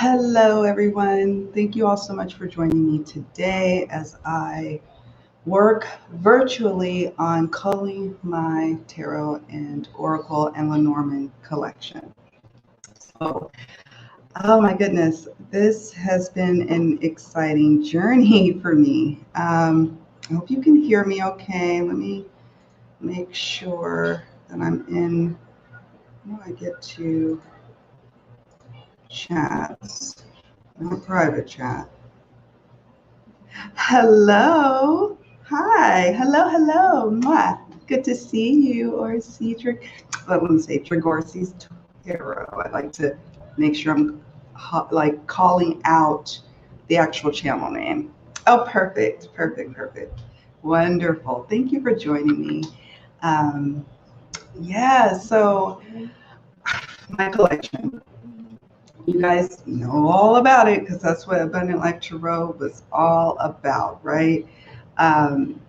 Hello, everyone. Thank you all so much for joining me today as I work virtually on culling my tarot and oracle and Lenormand collection. So, oh my goodness, this has been an exciting journey for me. I hope you can hear me okay. Let me make sure that I'm in. How do I get to chats? Not private chat. Hello. Hi. Hello. Mwah. Good to see you or see let me say Trigorsi's tarot. I like to make sure I'm like calling out the actual channel name. Oh, perfect. Wonderful. Thank you for joining me. Um, yeah, so my collection. You guys know all about it because that's what Abundant Life Tarot was all about, right? Um,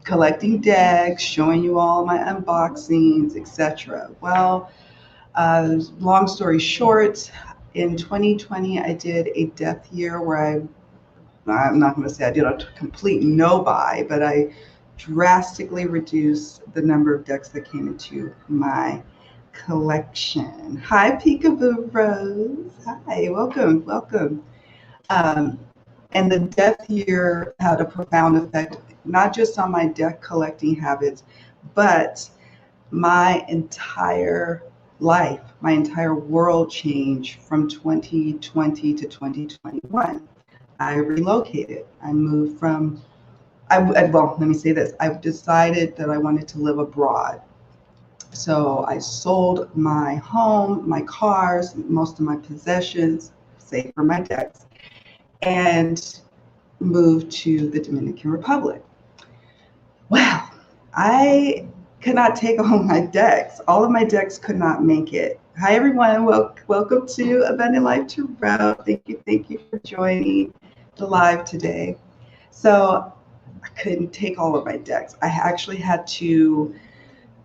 Collecting decks, showing you all my unboxings, etc. Well, long story short, in 2020, I did a death year where I'm not going to say I did a complete no buy, but I drastically reduced the number of decks that came into my collection. Hi, Peekaboo Rose. Hi, welcome. Um, and the death year had a profound effect, not just on my deck collecting habits, but my entire life, my entire world changed from 2020 to 2021. I relocated. I moved from, well, let me say this. I've decided that I wanted to live abroad. So I sold my home, my cars, most of my possessions, save for my debts, and moved to the Dominican Republic. Well, I could not take all my decks. All of my decks could not make it. Hi, everyone. Welcome to Abundant Life Tarot. Thank you for joining the live today. So I couldn't take all of my decks. I actually had to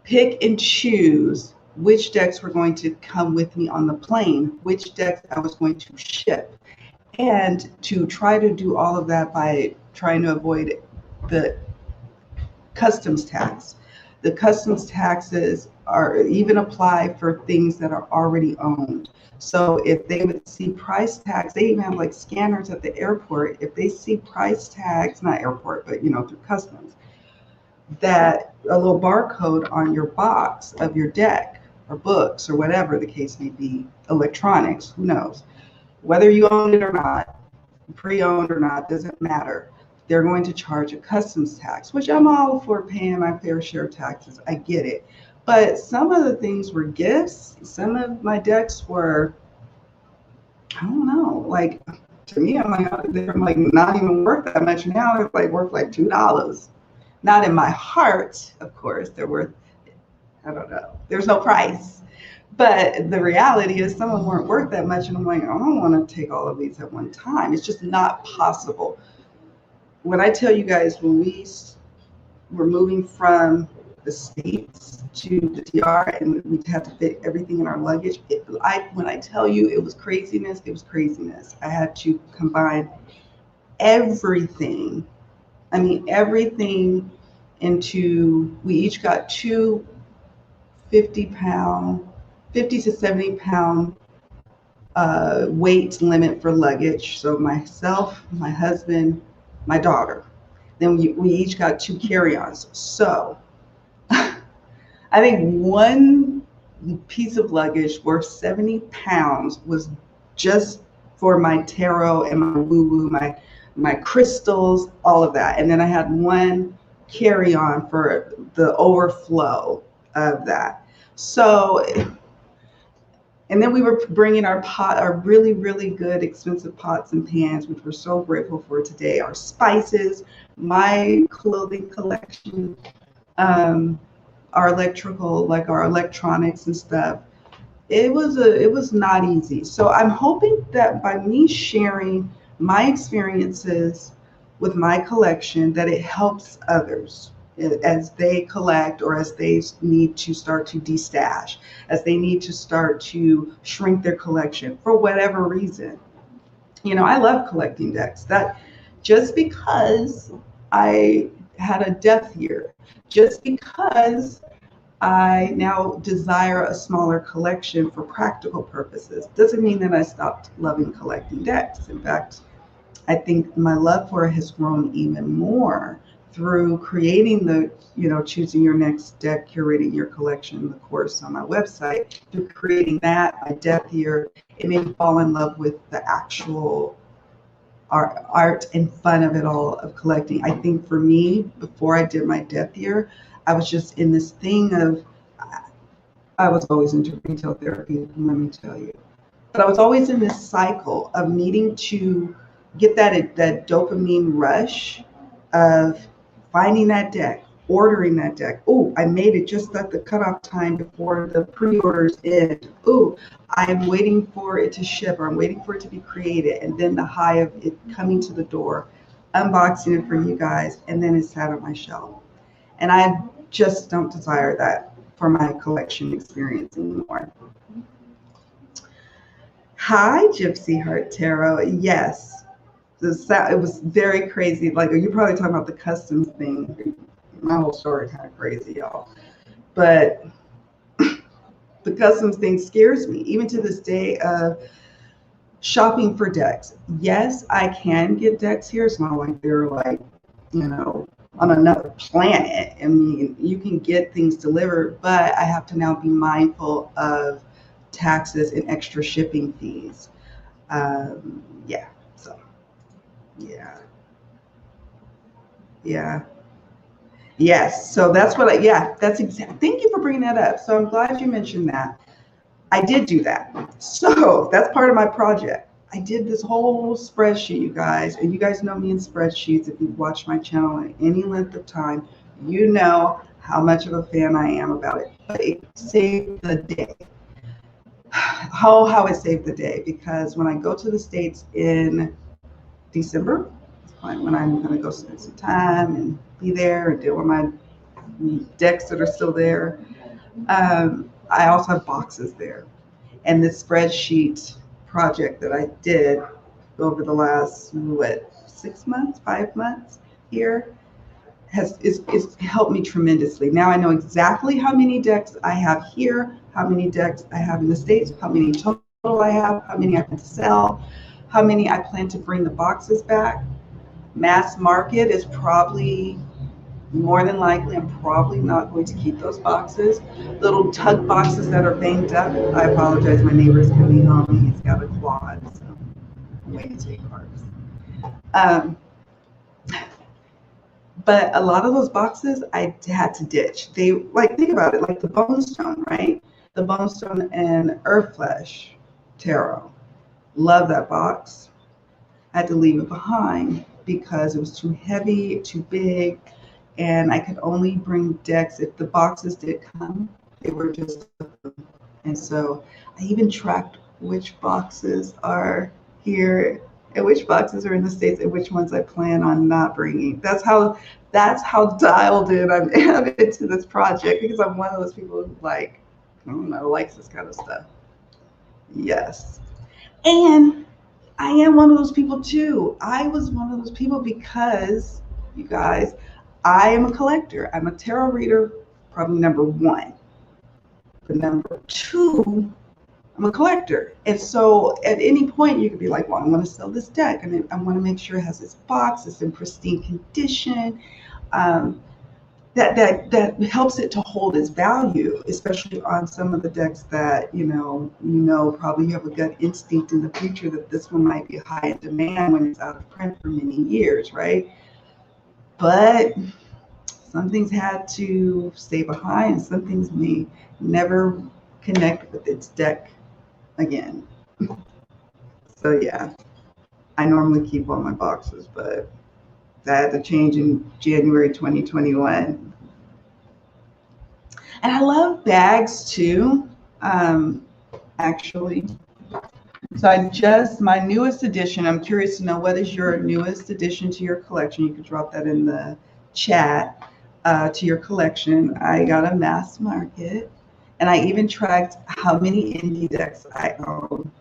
pick and choose which decks were going to come with me on the plane, which decks I was going to ship, and to try to do all of that by trying to avoid the customs tax. The customs taxes are even apply for things that are already owned. So if they would see price tags, they even have like scanners at the airport. If they see price tags, not airport, but through customs, that a little barcode on your box of your deck or books or whatever the case may be, electronics, who knows, whether you own it or not, pre-owned or not, doesn't matter. They're going to charge a customs tax, which I'm all for paying my fair share of taxes. I get it. But some of the things were gifts. Some of my decks were, I don't know, like to me, I'm like, they're like not even worth that much now. They're like worth like $2. Not in my heart, of course. They're worth, I don't know. There's no price. But the reality is some of them weren't worth that much. And I'm like, I don't want to take all of these at one time. It's just not possible. When I tell you guys, when we were moving from the States to the DR and we had to fit everything in our luggage, when I tell you it was craziness, it was craziness. I had to combine everything. I mean, everything we each got two 50 to 70 pound weight limit for luggage. So myself, my husband, my daughter. Then we each got two carry-ons. So I think one piece of luggage worth 70 pounds was just for my tarot and my woo-woo, my crystals, all of that. And then I had one carry-on for the overflow of that. So, and then we were bringing our really, really good expensive pots and pans, which we're so grateful for today, our spices, my clothing collection, our electrical, like our electronics and stuff. It was not easy. So I'm hoping that by me sharing my experiences with my collection, that it helps others as they collect or as they need to start to destash, as they need to start to shrink their collection for whatever reason. I love collecting decks. That just because I had a death year, just because I now desire a smaller collection for practical purposes, doesn't mean that I stopped loving collecting decks. In fact, I think my love for it has grown even more through creating the, choosing your next deck, curating your collection, the course on my website. Through creating that, my death year, it made me fall in love with the actual art and fun of it all, of collecting. I think for me, before I did my death year, I was just in this thing of, I was always into retail therapy, let me tell you. But I was always in this cycle of needing to get that dopamine rush of finding that deck, ordering that deck. Oh, I made it just at the cutoff time before the pre-orders end. Oh, I'm waiting for it to ship, or I'm waiting for it to be created, and then the high of it coming to the door, unboxing it for you guys, and then it's sat on my shelf. And I just don't desire that for my collection experience anymore. Hi, Gypsy Heart Tarot. Yes, it was very crazy. Like, you're probably talking about the customs thing. My whole story kind of crazy, y'all. But the customs thing scares me, even to this day, of shopping for decks. Yes, I can get decks here. It's not like they're like, on another planet. I mean, you can get things delivered, but I have to now be mindful of taxes and extra shipping fees. Yeah, so yeah, yeah, yes. So that's what that's exactly. Thank you for bringing that up. So I'm glad you mentioned that. I did do that. So that's part of my project. I did this whole spreadsheet, you guys, and you guys know me in spreadsheets. If you've watched my channel at any length of time, you know how much of a fan I am about it. But it saved the day. How it saved the day, because when I go to the States in December, when I'm going to go spend some time and be there and deal with my decks that are still there, I also have boxes there. And this spreadsheet project that I did over the last, 6 months, 5 months here, is helped me tremendously. Now I know exactly how many decks I have here, how many decks I have in the States, how many total I have, how many I can sell, how many I plan to bring the boxes back. Mass market is probably, more than likely, I'm probably not going to keep those boxes. Little tug boxes that are banged up. I apologize, my neighbor's coming home. He's got a quad, so I'm waiting to take cars. Um, but a lot of those boxes I had to ditch. They, like, think about it, like the Bone Stone, right? The Bone Stone and Earth Flesh Tarot. Love that box. I had to leave it behind because it was too heavy, too big, and I could only bring decks if the boxes did come. They were just, and so I even tracked which boxes are here and which boxes are in the States and which ones I plan on not bringing. That's how dialed in I'm into this project, because I'm one of those people who, like, I don't know, likes this kind of stuff. Yes. And I am one of those people too. I was one of those people because, you guys, I am a collector. I'm a tarot reader, probably number one. But number two, I'm a collector. And so at any point you could be like, well, I'm going to sell this deck. And I want to make sure it has this box, it's in pristine condition. That helps it to hold its value, especially on some of the decks that, probably you have a gut instinct in the future that this one might be high in demand when it's out of print for many years, right? But some things had to stay behind. Some things may never connect with its deck again. So yeah, I normally keep all my boxes, but that had to change in January 2021. And I love bags too, actually. So my newest addition, I'm curious to know, what is your newest addition to your collection? You can drop that in the chat, to your collection. I got a mass market, and I even tracked how many indie decks I own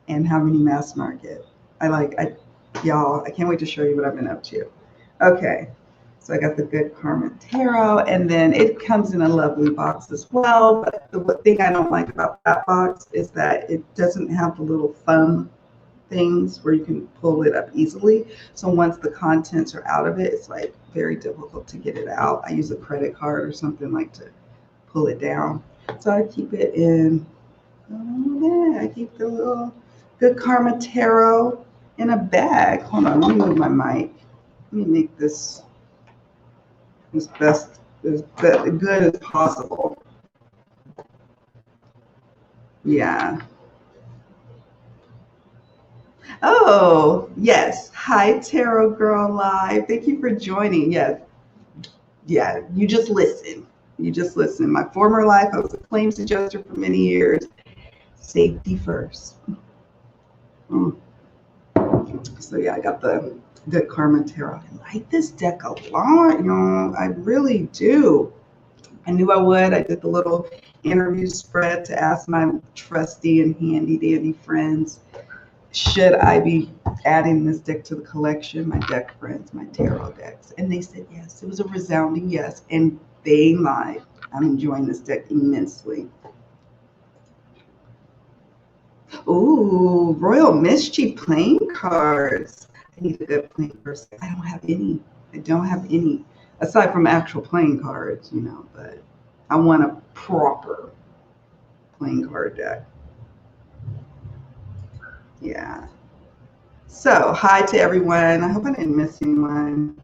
and how many mass market. Y'all, I can't wait to show you what I've been up to. Okay, so I got the Good Karma Tarot, and then it comes in a lovely box as well. But the thing I don't like about that box is that it doesn't have the little thumb things where you can pull it up easily. So once the contents are out of it, it's like very difficult to get it out. I use a credit card or something like to pull it down. So I keep it in, oh yeah, I keep the little Good Karma Tarot in a bag. Hold on, let me move my mic. Let me make this as good as possible. Yeah. Oh, yes. Hi, Tarot Girl Live. Thank you for joining. Yes. Yeah, you just listen. You just listen. My former life, I was a claims adjuster for many years. Safety first. Mm. So yeah, I got the Good Karma Tarot. I like this deck a lot, you know. I really do. I knew I would. I did the little interview spread to ask my trusty and handy dandy friends, should I be adding this deck to the collection, my deck friends, my tarot decks? And they said yes. It was a resounding yes. And they ain't lied. I'm enjoying this deck immensely. Ooh, Royal Mischief playing cards. I need a good playing card. I don't have any. I don't have any. Aside from actual playing cards, you know, but I want a proper playing card deck. Yeah. So, hi to everyone. I hope I didn't miss anyone.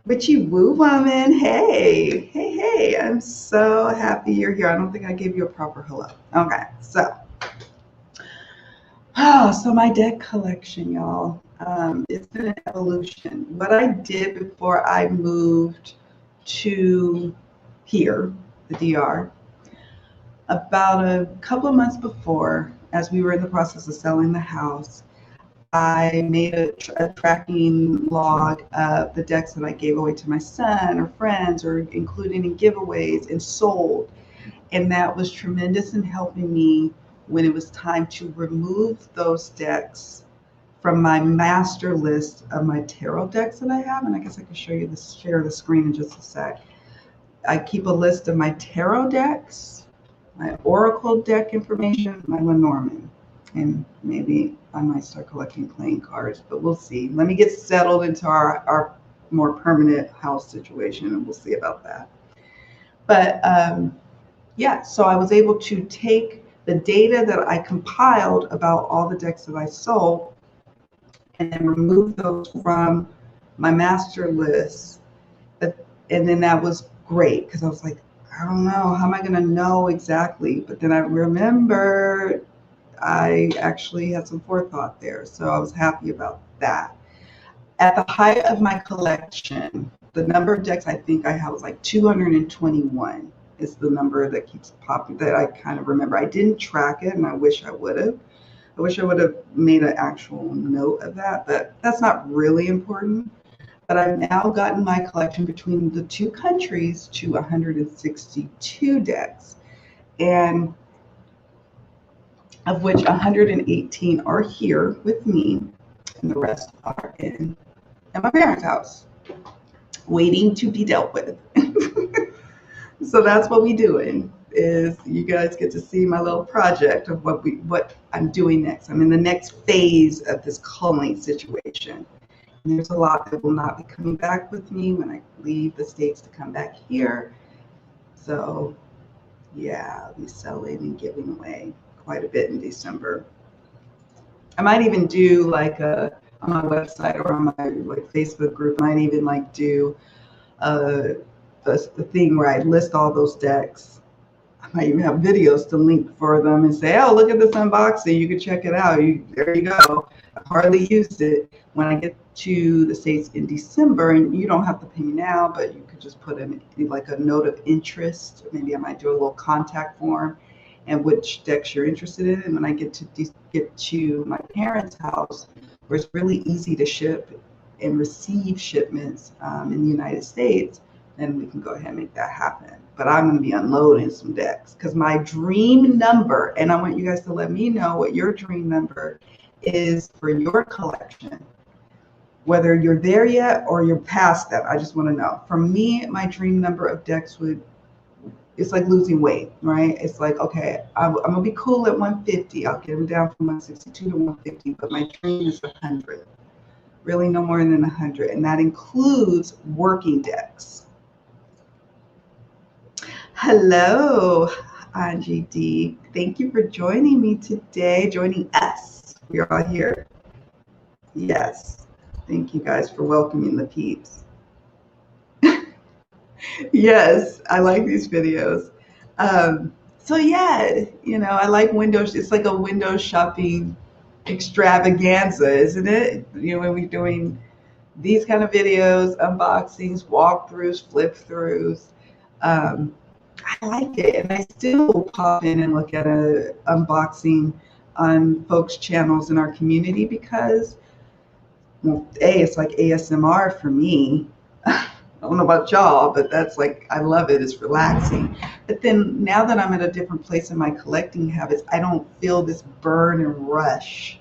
Witchy Woo Woman, hey, I'm so happy you're here. I don't think I gave you a proper hello. Okay, so my deck collection, y'all. It's been an evolution. What I did before I moved to here, the DR, about a couple of months before, as we were in the process of selling the house, I made a tracking log of the decks that I gave away to my son or friends or including in giveaways and sold. And that was tremendous in helping me when it was time to remove those decks from my master list of my tarot decks that I have. And I guess I can show you this, share the screen in just a sec. I keep a list of my tarot decks, my oracle deck information, my Lenormand. And maybe I might start collecting playing cards, but we'll see. Let me get settled into our more permanent house situation, and we'll see about that. But yeah, so I was able to take the data that I compiled about all the decks that I sold and then remove those from my master list. And then that was great because I was like, I don't know, how am I going to know exactly? But then I remembered I actually had some forethought there. So I was happy about that. At the height of my collection, the number of decks I think I have was like 221 is the number that keeps popping, that I kind of remember. I didn't track it, and I wish I would have. I wish I would have made an actual note of that, but that's not really important. But I've now gotten my collection between the two countries to 162 decks. And of which 118 are here with me, and the rest are in my parents' house, waiting to be dealt with. So that's what we doing. Is you guys get to see my little project of what I'm doing next. I'm in the next phase of this culling situation. And there's a lot that will not be coming back with me when I leave the States to come back here. So yeah, I'll be selling and giving away quite a bit in December. I might even do like on my website or on my like Facebook group, I might even like do the thing where I list all those decks. I might even have videos to link for them and say, oh, look at this unboxing. You can check it out. There you go. I hardly used it. When I get to the States in December, and you don't have to pay me now, but you could just put in like a note of interest. Maybe I might do a little contact form and which decks you're interested in. And when I get to my parents' house, where it's really easy to ship and receive shipments in the United States, then we can go ahead and make that happen. But I'm going to be unloading some decks because my dream number, and I want you guys to let me know what your dream number is for your collection. Whether you're there yet or you're past that, I just want to know. For me, my dream number of decks it's like losing weight, right? It's like, okay, I'm going to be cool at 150. I'll get them down from 162 to 150, but my dream is 100. Really no more than 100. And that includes working decks. Hello, Angie D. Thank you for joining me today, joining us. We are all here. Yes. Thank you guys for welcoming the peeps. Yes, I like these videos. So yeah, I like windows. It's like a window shopping extravaganza, isn't it? When we're doing these kind of videos, unboxings, walkthroughs, flip throughs. I like it, and I still pop in and look at a unboxing on folks' channels in our community because, well, it's like ASMR for me. I don't know about y'all, but that's like, I love it. It's relaxing. But then now that I'm at a different place in my collecting habits, I don't feel this burning rush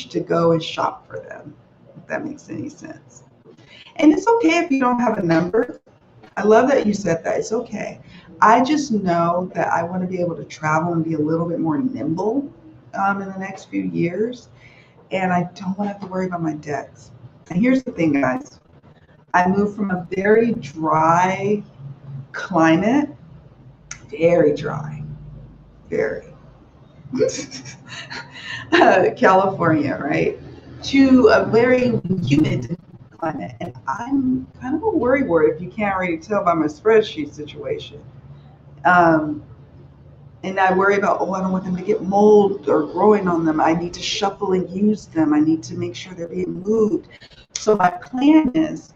to go and shop for them, if that makes any sense. And it's okay if you don't have a number. I love that you said that. It's okay. I just know that I want to be able to travel and be a little bit more nimble in the next few years. And I don't want to have to worry about my decks. And here's the thing, guys. I moved from a very dry climate, very dry, very, California, right, to a very humid climate. And I'm kind of a worrywart, if you can't already tell by my spreadsheet situation. And I worry about, I don't want them to get mold or growing on them. I need to shuffle and use them. I need to make sure they're being moved. So my plan is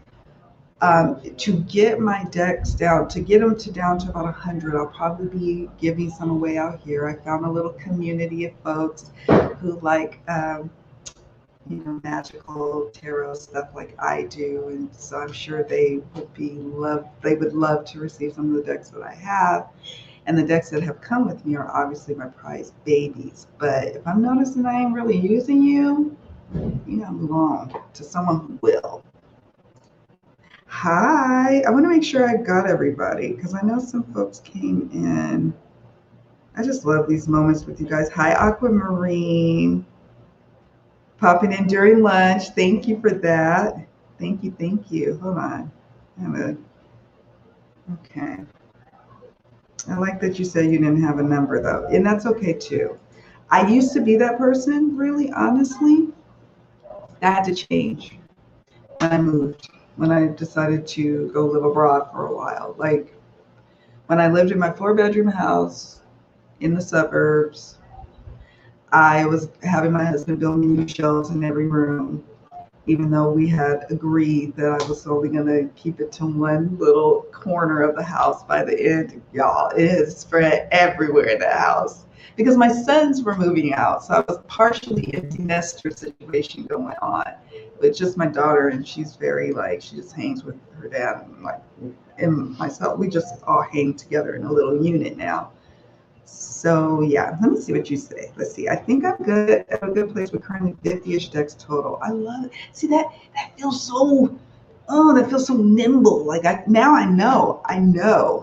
to get my decks down, to get them down to about 100. I'll probably be giving some away out here. I found a little community of folks who like, magical tarot stuff like I do, and so I'm sure they would love to receive some of the decks that I have. And the decks that have come with me are obviously my prized babies. But if I'm noticing I ain't really using you, you gotta move on to someone who will. Hi, I want to make sure I got everybody because I know some folks came in. I just love these moments with you guys. Hi, Aquamarine. Popping in during lunch. Thank you for that. Thank you. Hold on. Okay. I like that you said you didn't have a number though, and that's okay too. I used to be that person, really, honestly. That had to change when I moved, when I decided to go live abroad for a while. Like when I lived in my 4-bedroom house in the suburbs, I was having my husband build me new shelves in every room, even though we had agreed that I was only going to keep it to one little corner of the house by the end. Y'all, it has spread everywhere in the house because my sons were moving out. So I was partially empty nester situation going on with just my daughter. And she's very she just hangs with her dad and myself. We just all hang together in a little unit now. So yeah, let me see what you say. Let's see. I think I'm good at a good place with currently 50-ish decks total. I love it. See that feels so. Oh, that feels so nimble. Like now I know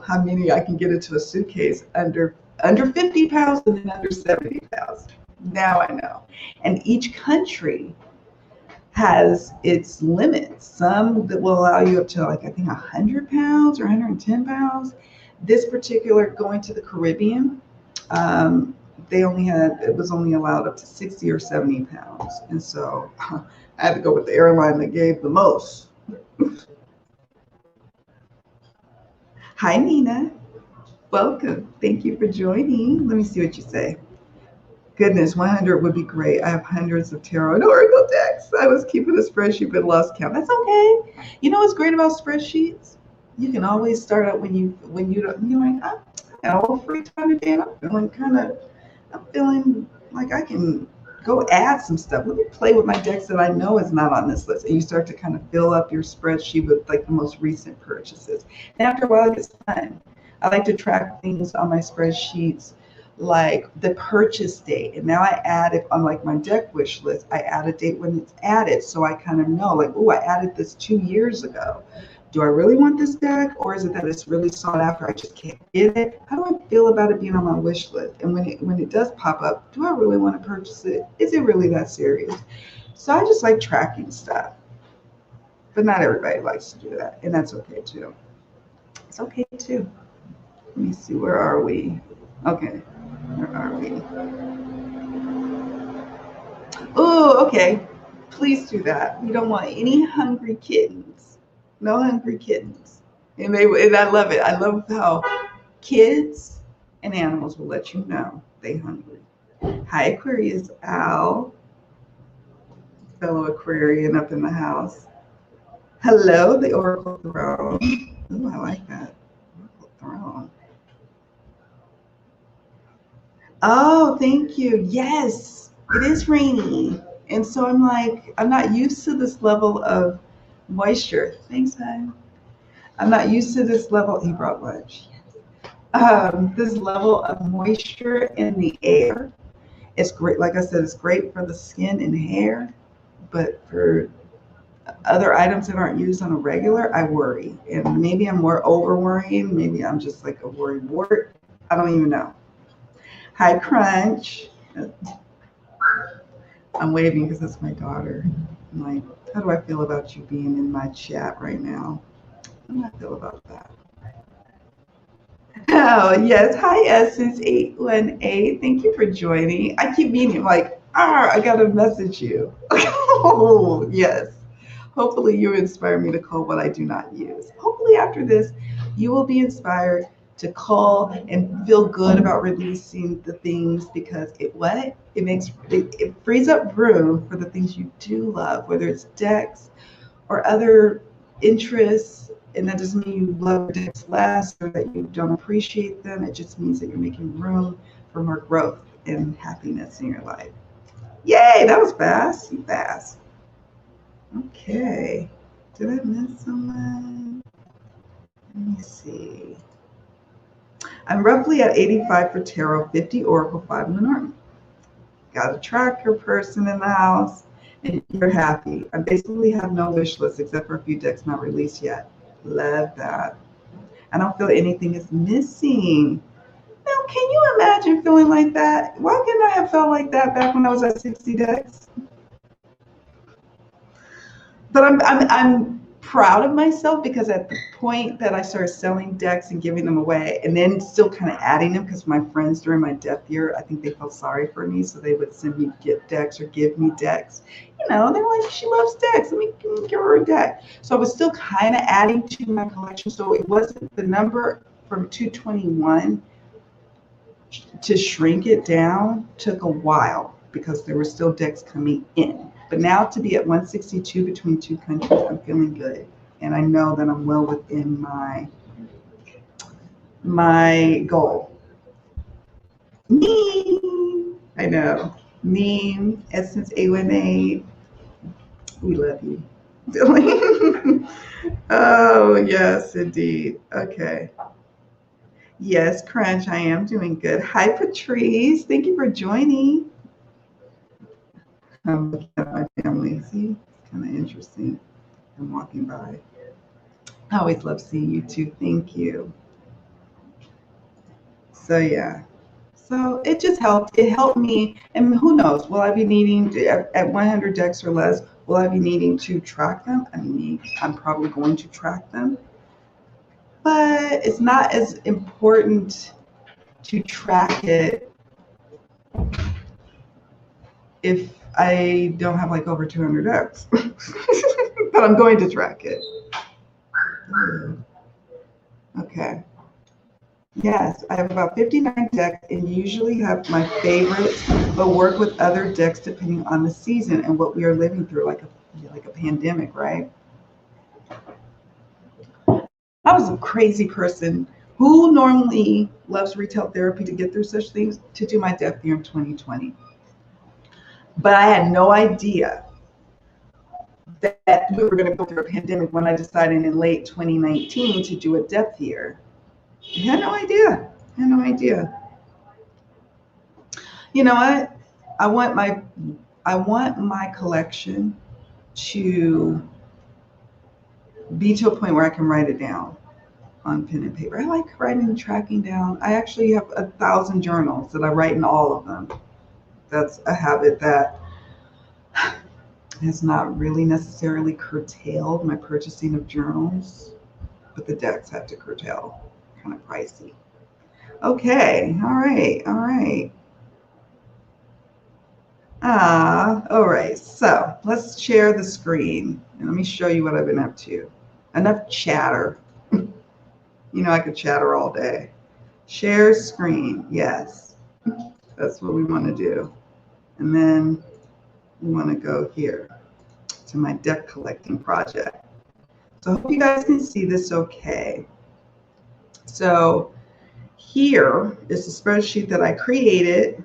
how many I can get into a suitcase under 50 pounds and then under 70 pounds. Now I know. And each country has its limits. Some that will allow you up to I think 100 pounds or 110 pounds. This particular going to the Caribbean. It was only allowed up to 60 or 70 pounds. And so I had to go with the airline that gave the most. Hi, Nina. Welcome. Thank you for joining. Let me see what you say. Goodness, 100 would be great. I have hundreds of tarot and oracle decks. I was keeping a spreadsheet but lost count. That's okay. You know what's great about spreadsheets? You can always start out when you don't, you're like, I got a little free time today and I'm feeling like I can go add some stuff. Let me play with my decks that I know is not on this list. And you start to kind of fill up your spreadsheet with the most recent purchases. And after a while, it gets fun. I like to track things on my spreadsheets like the purchase date. And now I add it on like my deck wish list. I add a date when it's added. So I kind of know like, oh, I added this 2 years ago. Do I really want this deck, or is it that it's really sought after? I just can't get it. How do I feel about it being on my wish list? And when it does pop up, do I really want to purchase it? Is it really that serious? So I just like tracking stuff. But not everybody likes to do that, and that's okay too. It's okay too. Let me see, where are we? Okay, where are we? Oh, okay. Please do that. We don't want any hungry kittens. No hungry kittens. And I love it. I love how kids and animals will let you know they hungry. Hi, Aquarius Al, fellow Aquarian up in the house. Hello, the Oracle Throne. Ooh, I like that. Oracle Throne. Oh, thank you. Yes, it is rainy. And so I'm like, I'm not used to this level of moisture. Thanks, hon. I'm not used to this level. He brought lunch. This level of moisture in the air. It's great. Like I said, it's great for the skin and hair, but for other items that aren't used on a regular, I worry. And maybe I'm more over worrying. Maybe I'm just like a worried wart. I don't even know. Hi, Crunch. I'm waving because that's my daughter. I'm like, how do I feel about you being in my chat right now? How do I feel about that? Oh, yes. Hi, Essence818. Thank you for joining. I keep meaning, like, I got to message you. Oh, yes. Hopefully, you inspire me to call what I do not use. Hopefully, after this, you will be inspired to call and feel good about releasing the things because it frees up room for the things you do love, whether it's decks or other interests. And that doesn't mean you love decks less or that you don't appreciate them. It just means that you're making room for more growth and happiness in your life. Yay, that was fast. You fast. Okay. Did I miss someone? Let me see. I'm roughly at 85 for tarot, 50 oracle, 5 Lenormand. Got a tracker person in the house, and you're happy. I basically have no wish list except for a few decks not released yet. Love that. I don't feel anything is missing. Now, can you imagine feeling like that? Why couldn't I have felt like that back when I was at 60 decks? But I'm proud of myself because at the point that I started selling decks and giving them away and then still kind of adding them because my friends during my death year, I think they felt sorry for me. So they would send me gift decks or give me decks. You know, they're like, she loves decks. Let me give her a deck. So I was still kind of adding to my collection. So it wasn't the number from 221 to shrink it down took a while because there were still decks coming in. But now to be at 162 between two countries, I'm feeling good. And I know that I'm well within my goal. Neem. I know. Neem, Essence 818. We love you. Oh, yes, indeed. Okay. Yes, Crunch, I am doing good. Hi, Patrice. Thank you for joining. I'm looking at my family. See, it's kind of interesting. I'm walking by. I always love seeing you too. Thank you. So yeah. So it just helped. It helped me. And who knows? Will I be needing at 100 decks or less? Will I be needing to track them? I mean, I'm probably going to track them, but it's not as important to track it if I don't have like over 200 decks. But I'm going to track it. Okay. Yes, I have about 59 decks and usually have my favorites, but work with other decks depending on the season and what we are living through, like a pandemic, right? I was a crazy person who normally loves retail therapy to get through such things to do my death year in 2020. But I had no idea that we were going to go through a pandemic when I decided in late 2019 to do a death year. I had no idea. You know what? I want my collection to be to a point where I can write it down on pen and paper. I like writing and tracking down. I actually have 1,000 journals that I write in all of them. That's a habit that has not really necessarily curtailed my purchasing of journals, but the decks have to curtail. Kind of pricey. Okay, all right, all right. All right, so let's share the screen and let me show you what I've been up to. Enough chatter. You know, I could chatter all day. Share screen, yes. That's what we want to do. And then we want to go here to my deck collecting project. So I hope you guys can see this okay. So here is the spreadsheet that I created.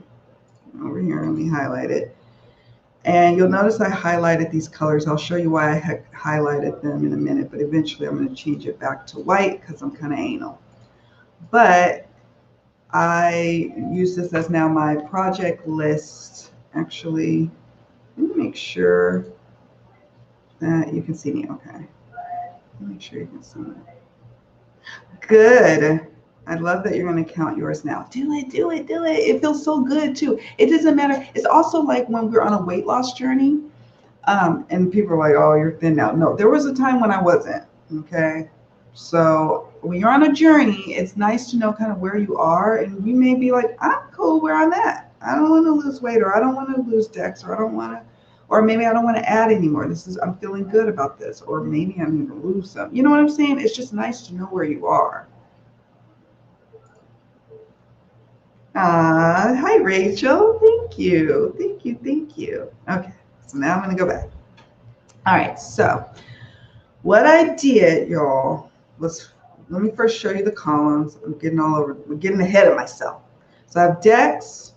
Over here, let me highlight it. And you'll notice I highlighted these colors. I'll show you why I highlighted them in a minute, but eventually I'm going to change it back to white because I'm kind of anal. But I use this as now my project list. Actually, let me make sure that you can see me okay. Make sure you can see me. Good. I love that you're going to count yours now. Do it, do it, do it. It feels so good too. It doesn't matter. It's also like when we're on a weight loss journey, and people are like, oh, you're thin now. No, there was a time when I wasn't, okay? So when you're on a journey, it's nice to know kind of where you are, and you may be like, I'm cool where I'm at. I don't want to lose weight, or I don't want to lose decks, or I don't want to, or maybe I don't want to add anymore. I'm feeling good about this, or maybe I'm going to lose some. You know what I'm saying? It's just nice to know where you are. Hi, Rachel. Thank you. Thank you. Thank you. Okay, so now I'm going to go back. All right, so what I did, y'all, was let me first show you the columns. I'm getting ahead of myself. So I have decks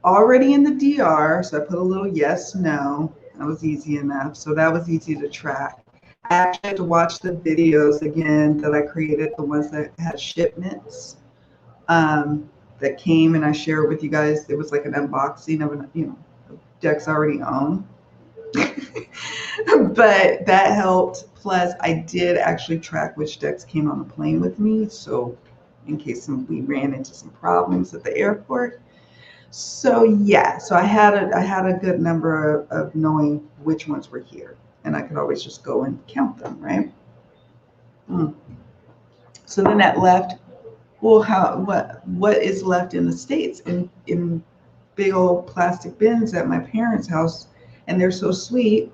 already in the DR. So I put a little yes, no. That was easy enough. So that was easy to track. I actually had to watch the videos again that I created, the ones that had shipments. That came and I shared with you guys. It was like an unboxing of decks I already own. But that helped. Plus, I did actually track which decks came on the plane with me. So in case we ran into some problems at the airport. So yeah, so I had a good number of knowing which ones were here. And I could always just go and count them, right? So then that left, well, what is left in the States in big old plastic bins at my parents' house, and they're so sweet.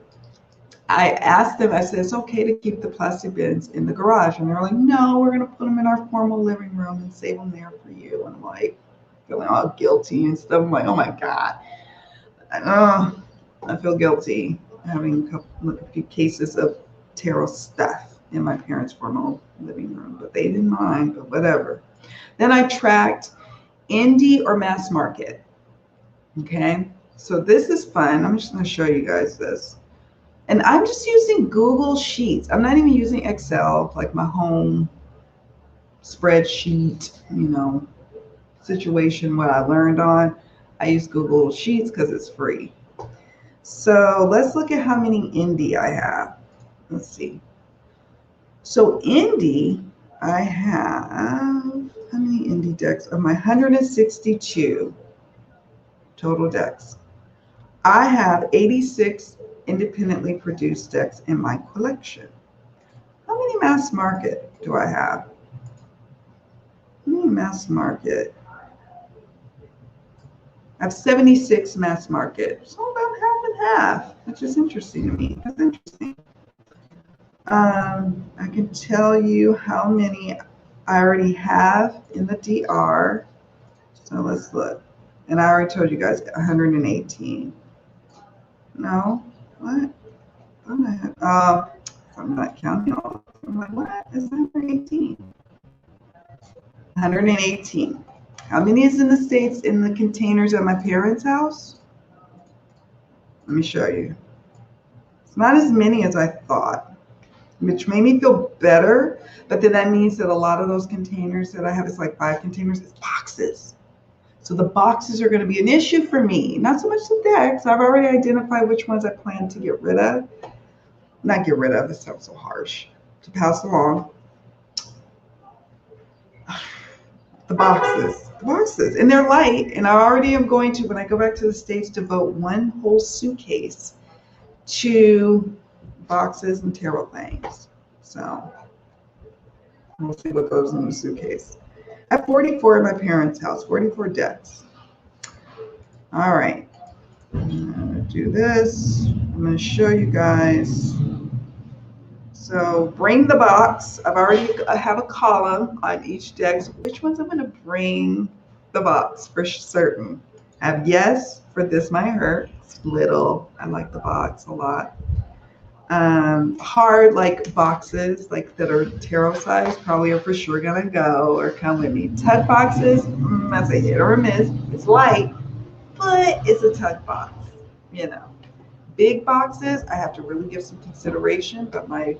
I asked them, I said, it's okay to keep the plastic bins in the garage. And they're like, no, we're going to put them in our formal living room and save them there for you. And I'm like, feeling all guilty and stuff. I'm like, oh my God. I feel guilty having a few cases of tarot stuff in my parents' formal living room, but they didn't mind, but whatever. Then I tracked indie or mass market. Okay, so this is fun. I'm just going to show you guys this. And I'm just using Google Sheets. I'm not even using Excel, like my home spreadsheet, situation, what I learned on. I use Google Sheets because it's free. So let's look at how many indie I have. Let's see. So indie, I have, how many indie decks? Of my 162 total decks, I have 86 independently produced decks in my collection. How many mass market do I have? How many mass market? I have 76 mass market, so about half and half, which is interesting to me. That's interesting. I can tell you how many I already have in the DR. So let's look. And I already told you guys 118. No, what? I'm not counting all. I'm like, what? It's 118. 118. How many is in the States in the containers at my parents' house? Let me show you. It's not as many as I thought, which made me feel better. But then that means that a lot of those containers that I have, it's like 5 containers, it's boxes. So the boxes are going to be an issue for me. Not so much the decks. I've already identified which ones I plan to get rid of. Not get rid of, this sounds so harsh. To pass along. The boxes. The boxes. And they're light. And I already am going to, when I go back to the States, devote one whole suitcase to boxes and tarot things. So we'll see what goes in the suitcase. I have 44 in my parents' house, 44 decks. All right. I'm going to do this. I'm going to show you guys. So bring the box. I have a column on each deck. So which ones I'm going to bring the box for certain. I have yes for This Might Hurt. It's little. I like the box a lot. Hard like boxes like that are tarot size probably are for sure gonna go or come with me. Tug boxes, that's a hit or a miss. It's light, but it's a tug box, you know. Big boxes, I have to really give some consideration, but my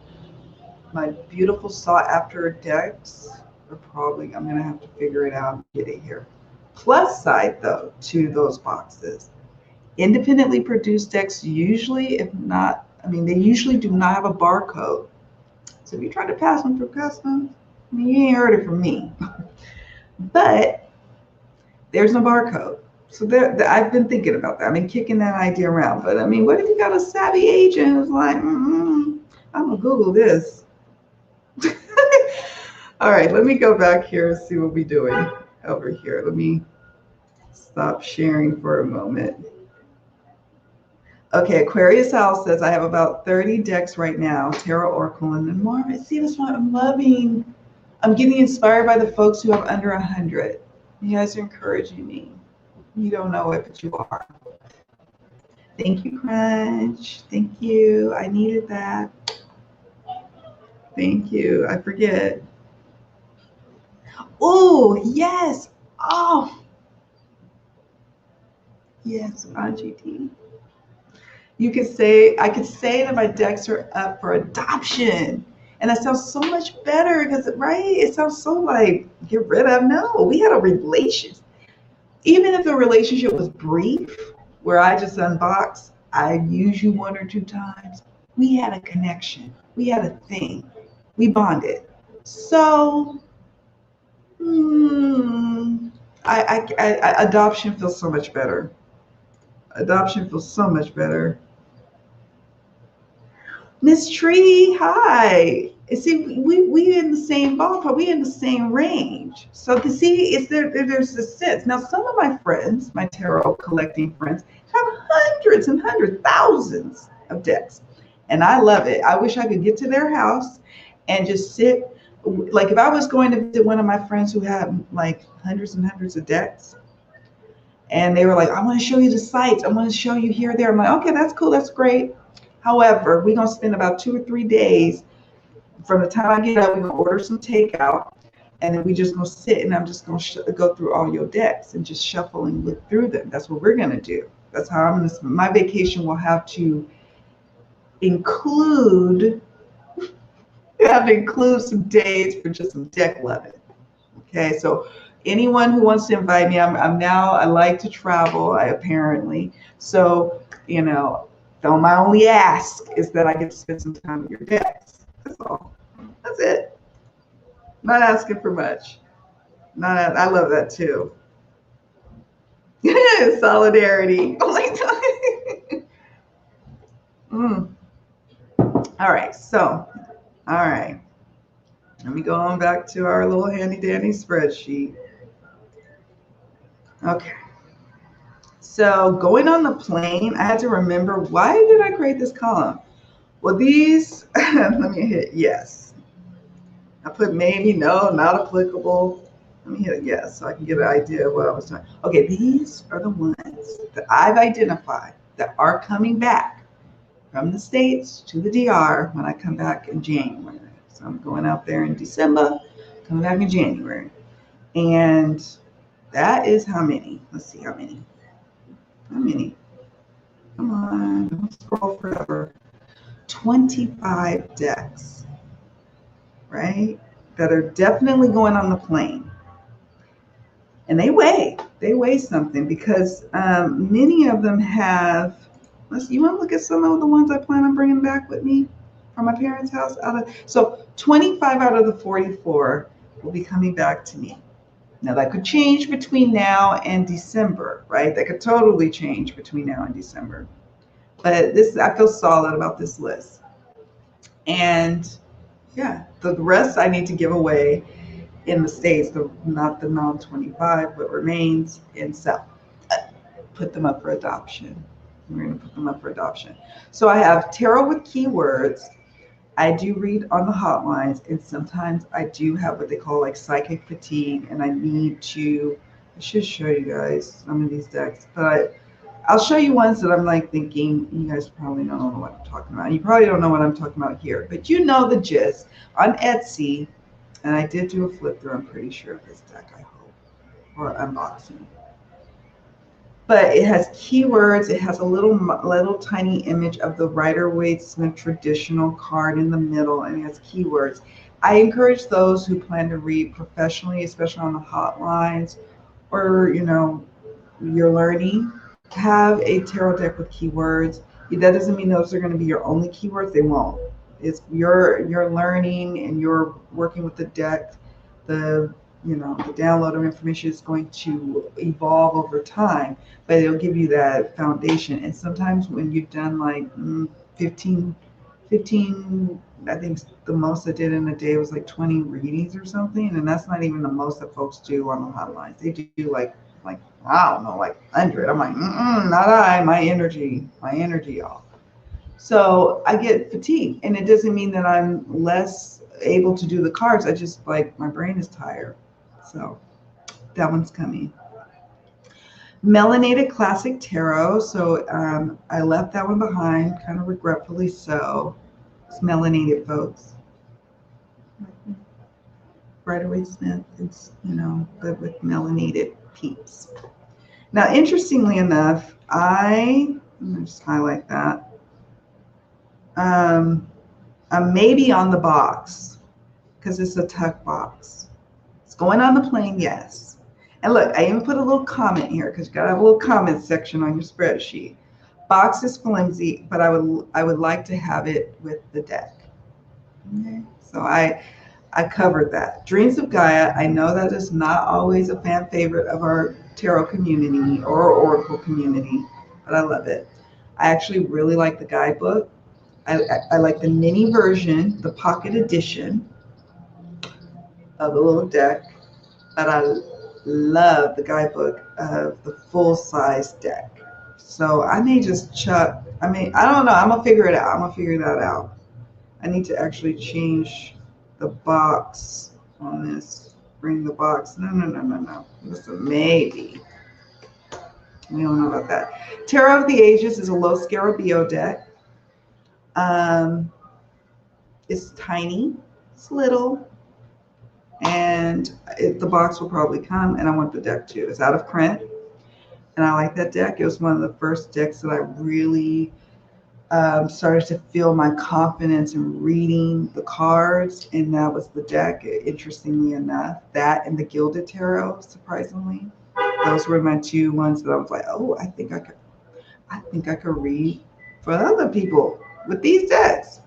beautiful sought after decks are probably, I'm gonna have to figure it out and get it here. Plus side though to those boxes. Independently produced decks usually, if not, I mean, they usually do not have a barcode. So if you try to pass them through customs, I mean, you ain't heard it from me. But there's no barcode. So I've been thinking about that. I've been kicking that idea around. But I mean, what if you got a savvy agent who's like, I'm going to Google this. All right, let me go back here and see what we're doing over here. Let me stop sharing for a moment. Okay, Aquarius House says I have about 30 decks right now, Tarot, Oracle, and then more. See, that's what I'm loving. I'm getting inspired by the folks who have under 100. You guys are encouraging me. You don't know it, but you are. Thank you, Crunch. Thank you. I needed that. Thank you. I forget. Oh, yes. Oh. Yes, RGT. You could say, I could say that my decks are up for adoption. And that sounds so much better because, right? It sounds so like, get rid of. No, we had a relationship. Even if the relationship was brief, where I just unboxed, I used you one or two times, we had a connection. We had a thing. We bonded. So, adoption feels so much better. Adoption feels so much better. Miss Tree, hi. See, we in the same ballpark. We in the same range. So to see, there's a sense. Now, some of my friends, my tarot collecting friends, have hundreds and hundreds, thousands of decks, and I love it. I wish I could get to their house and just sit. Like if I was going to visit one of my friends who had like hundreds and hundreds of decks, and they were like, I want to show you the sites. I want to show you here, there. I'm like, okay, that's cool. That's great. However, we're going to spend about 2 or 3 days from the time I get up. We're going to order some takeout, and then we just going to sit, and I'm just going to go through all your decks and just shuffle and look through them. That's what we're going to do. That's how I'm going to spend. My vacation will have to include some days for just some deck loving. Okay, so anyone who wants to invite me, I like to travel, apparently. So, my only ask is that I get to spend some time with your decks. That's all. That's it. Not asking for much. I love that too. Solidarity. Oh my God. All right. So, all right. Let me go on back to our little handy dandy spreadsheet. Okay. So going on the plane, I had to remember, why did I create this column? Well, these, let me hit yes. I put maybe, no, not applicable. Let me hit yes so I can get an idea of what I was doing. Okay, these are the ones that I've identified that are coming back from the States to the DR when I come back in January. So I'm going out there in December, coming back in January. And that is how many? Let's see how many. How many? Come on, don't scroll forever. 25 decks, right? That are definitely going on the plane. And they weigh. They weigh something because many of them have. You want to look at some of the ones I plan on bringing back with me from my parents' house? So 25 out of the 44 will be coming back to me. Now that could change between now and December, right? That could totally change between now and December. But this, I feel solid about this list. And yeah, the rest I need to give away in the States, not the non 25, but remains in sell. Put them up for adoption. We're going to put them up for adoption. So I have tarot with keywords. I do read on the hotlines, and sometimes I do have what they call like psychic fatigue, and I need to. I should show you guys some of these decks, but I'll show you ones that I'm like thinking you guys probably don't know what I'm talking about. You probably don't know what I'm talking about here, but you know the gist. On Etsy, and I did do a flip through, I'm pretty sure, of this deck, I hope, or unboxing. But it has keywords. It has a little tiny image of the Rider-Waite-Smith traditional card in the middle, and it has keywords. I encourage those who plan to read professionally, especially on the hotlines, or you're learning, have a tarot deck with keywords. That doesn't mean those are going to be your only keywords. They won't. It's you're learning and you're working with the deck. The download of information is going to evolve over time, but it'll give you that foundation. And sometimes when you've done like 15, 15, I think the most I did in a day was like 20 readings or something, and that's not even the most that folks do on the hotlines. They do like I don't know, like 100. I'm like, not I. My energy off. So I get fatigued, and it doesn't mean that I'm less able to do the cards. I just like my brain is tired. So that one's coming. Melanated Classic Tarot. So I left that one behind, kind of regretfully so. It's melanated, folks. Rider-Waite-Smith, it's, but with melanated peeps. Now, interestingly enough, I'm going to just highlight that. I'm maybe on the box because it's a tuck box. It's going on the plane, yes. And look, I even put a little comment here because you got to have a little comment section on your spreadsheet. Box is flimsy, but I would like to have it with the deck. Okay, so I covered that. Dreams of Gaia, I know that is not always a fan favorite of our tarot community or oracle community, but I love it. I actually really like the guidebook. I like the mini version, the pocket edition of the little deck, but I love the guidebook of the full-size deck. So I may just chuck, I don't know. I'm going to figure it out. I'm going to figure that out. I need to actually change the box on this. Bring the box. No. Listen, maybe. We don't know about that. Tarot of the Ages is a low Scarabeo deck. It's tiny. It's little. And the box will probably come, and I want the deck too. It's out of print, and I like that deck. It was one of the first decks that I really started to feel my confidence in reading the cards, and that was the deck. Interestingly enough, that and the Gilded Tarot, surprisingly, those were my two ones that I was like, oh, I think I could read for other people with these decks.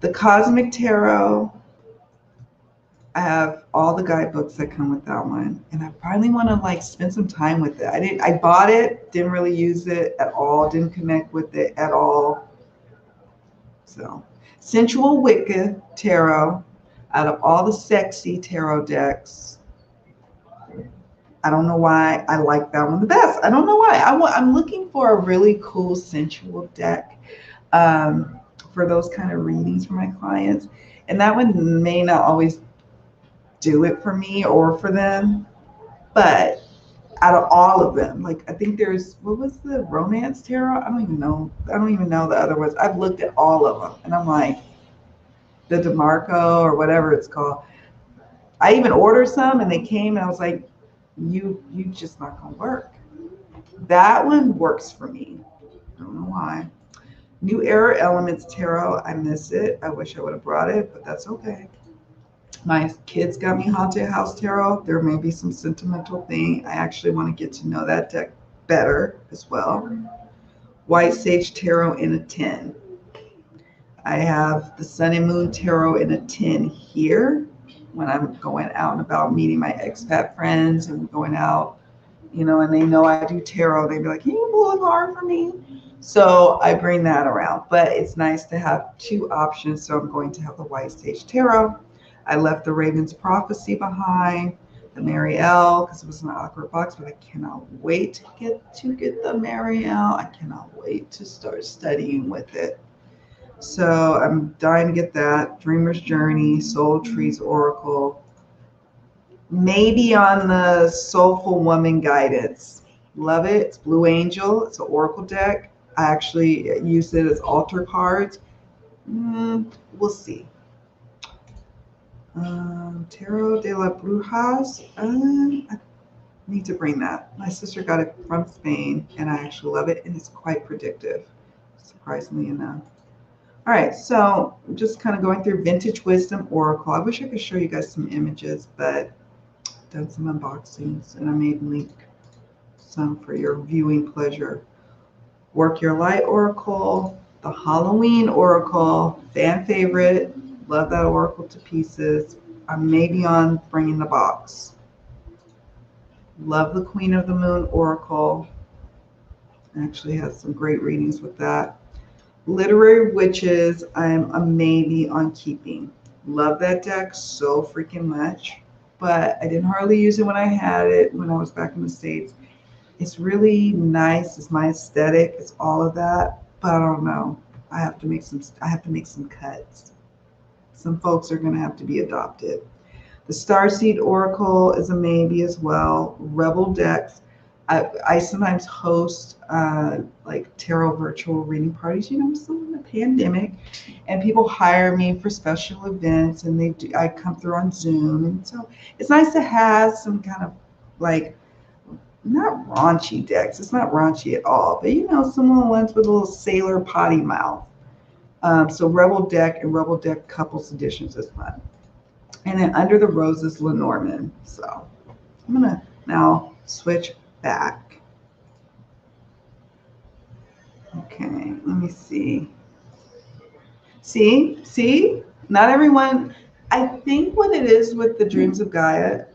The Cosmic Tarot, I have all the guidebooks that come with that one, and I finally want to like spend some time with it. I bought it, didn't really use it at all, didn't connect with it at all. So, Sensual Wicca Tarot, out of all the sexy tarot decks, I don't know why I like that one the best. I don't know why. I'm looking for a really cool sensual deck for those kind of readings for my clients, and that one may not always do it for me or for them, but out of all of them, like I think there's, what was the Romance Tarot? I don't even know the other ones. I've looked at all of them, and I'm like, the DeMarco or whatever it's called. I even ordered some, and they came, and I was like, you just not gonna work. That one works for me. I don't know why. New Era Elements Tarot, I miss it. I wish I would have brought it, but that's okay. My kids got me Haunted House Tarot. There may be some sentimental thing. I actually want to get to know that deck better as well. White Sage Tarot in a 10. I have the Sun and Moon Tarot in a 10 here when I'm going out and about meeting my expat friends and going out, you know, and they know I do tarot. They'd be like, can you pull a card for me? So I bring that around. But it's nice to have two options. So I'm going to have the White Sage Tarot. I left the Raven's Prophecy behind, the Marielle, because it was an awkward box, but I cannot wait to get the Marielle. I cannot wait to start studying with it. So I'm dying to get that. Dreamer's Journey, Soul Trees Oracle. Maybe on the Soulful Woman Guidance. Love it. It's Blue Angel. It's an Oracle deck. I actually use it as altar cards. We'll see. Tarot de las Brujas. I need to bring that. My sister got it from Spain, and I actually love it, and it's quite predictive, surprisingly enough. All right, so I'm just kind of going through Vintage Wisdom Oracle. I wish I could show you guys some images, but I've done some unboxings, and I may link some for your viewing pleasure. Work Your Light Oracle, the Halloween Oracle, fan favorite. Love that Oracle to pieces. I'm maybe on bringing the box. Love the Queen of the Moon Oracle. Actually has some great readings with that. Literary Witches, I'm a maybe on keeping. Love that deck so freaking much, but I didn't hardly use it when I had it when I was back in the States. It's really nice. It's my aesthetic. It's all of that, but I don't know. I have to make some cuts. Some folks are going to have to be adopted. The Starseed Oracle is a maybe as well. Rebel decks. I sometimes host like tarot virtual reading parties. You know, I'm still in the pandemic, and people hire me for special events, and I come through on Zoom, and so it's nice to have some kind of like not raunchy decks. It's not raunchy at all, but you know, some ones with a little sailor potty mouth. So Rebel deck and Rebel deck couples editions is fun. And then Under the Roses, Lenormand. So I'm gonna now switch back. Okay, let me see. See, not everyone. I think what it is with the Dreams of Gaia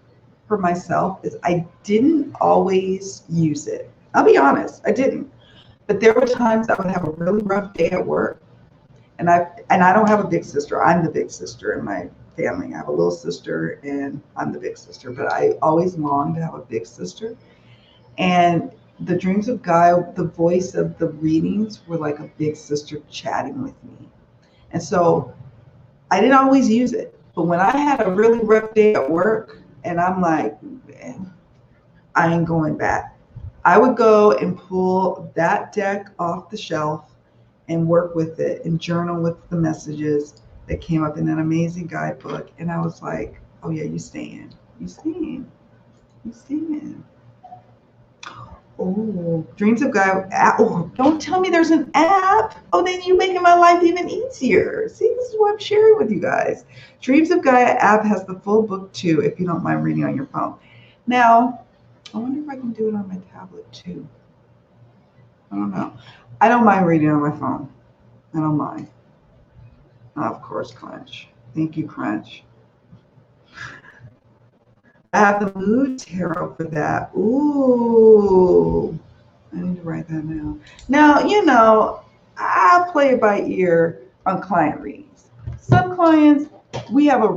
for myself is I didn't always use it. I'll be honest, I didn't. But there were times I would have a really rough day at work, and I don't have a big sister. I'm the big sister in my family. I have a little sister, and I'm the big sister. But I always longed to have a big sister. And the Dreams of Gaia, the voice of the readings were like a big sister chatting with me. And so I didn't always use it. But when I had a really rough day at work, and I'm like, man, I ain't going back. I would go and pull that deck off the shelf and work with it and journal with the messages that came up in that amazing guidebook. And I was like, oh yeah, you staying. Oh, Dreams of Gaia. Oh, don't tell me there's an app. Oh, then you're making my life even easier. See, this is what I'm sharing with you guys. Dreams of Gaia app has the full book too, if you don't mind reading on your phone. Now, I wonder if I can do it on my tablet too. I don't know. I don't mind reading on my phone. I don't mind. Of course, Crunch. Thank you, Crunch. I have the Mood Tarot for that. Ooh. I need to write that down. Now, you know, I play it by ear on client readings. Some clients, we have a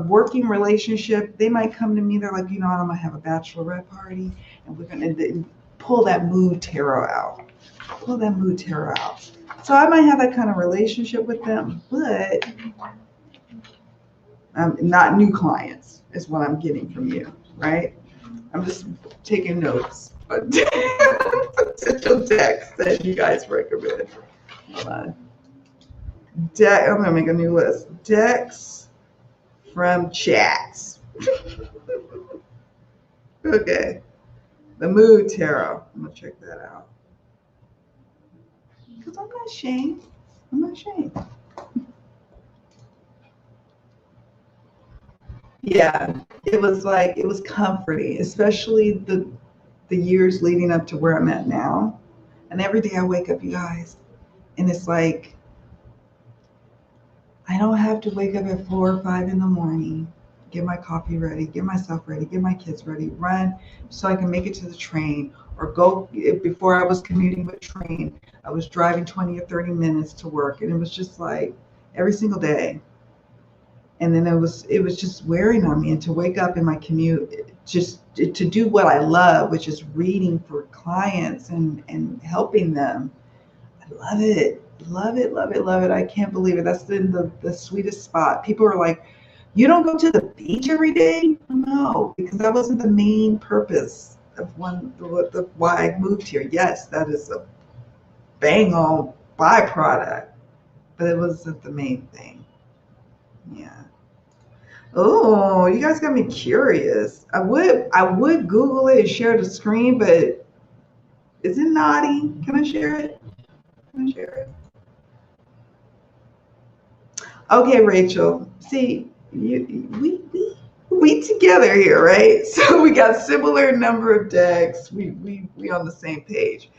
working relationship. They might come to me, they're like, you know, I'm going to have a bachelorette party, and we're going to pull that Mood Tarot out. Pull that Mood Tarot out. So I might have that kind of relationship with them, but not new clients is what I'm getting from you, right? I'm just taking notes. Potential decks that you guys recommend. Hold on. I'm gonna make a new list. Decks from chats. Okay. The Mood Tarot. I'm gonna check that out. Because I'm not ashamed. I'm not ashamed. Yeah, it was like it was comforting, especially the years leading up to where I'm at now. And every day I wake up, you guys, and it's like I don't have to wake up at 4 or 5 in the morning, get my coffee ready, get myself ready, get my kids ready, run so I can make it to the train or go. Before I was commuting with train, I was driving 20 or 30 minutes to work, and it was just like every single day. And then it was just wearing on me, and to wake up in my commute just to do what I love, which is reading for clients and helping them. I love it. Love it, love it, love it. I can't believe it. That's been the sweetest spot. People are like, you don't go to the beach every day? No, because that wasn't the main purpose of why I moved here. Yes, that is a bang on byproduct, but it wasn't the main thing. Yeah. Oh, you guys got me curious. I would Google it and share the screen, but is it naughty? Can I share it? Can I share it? Okay, Rachel. See, we together here, right? So we got similar number of decks. We on the same page.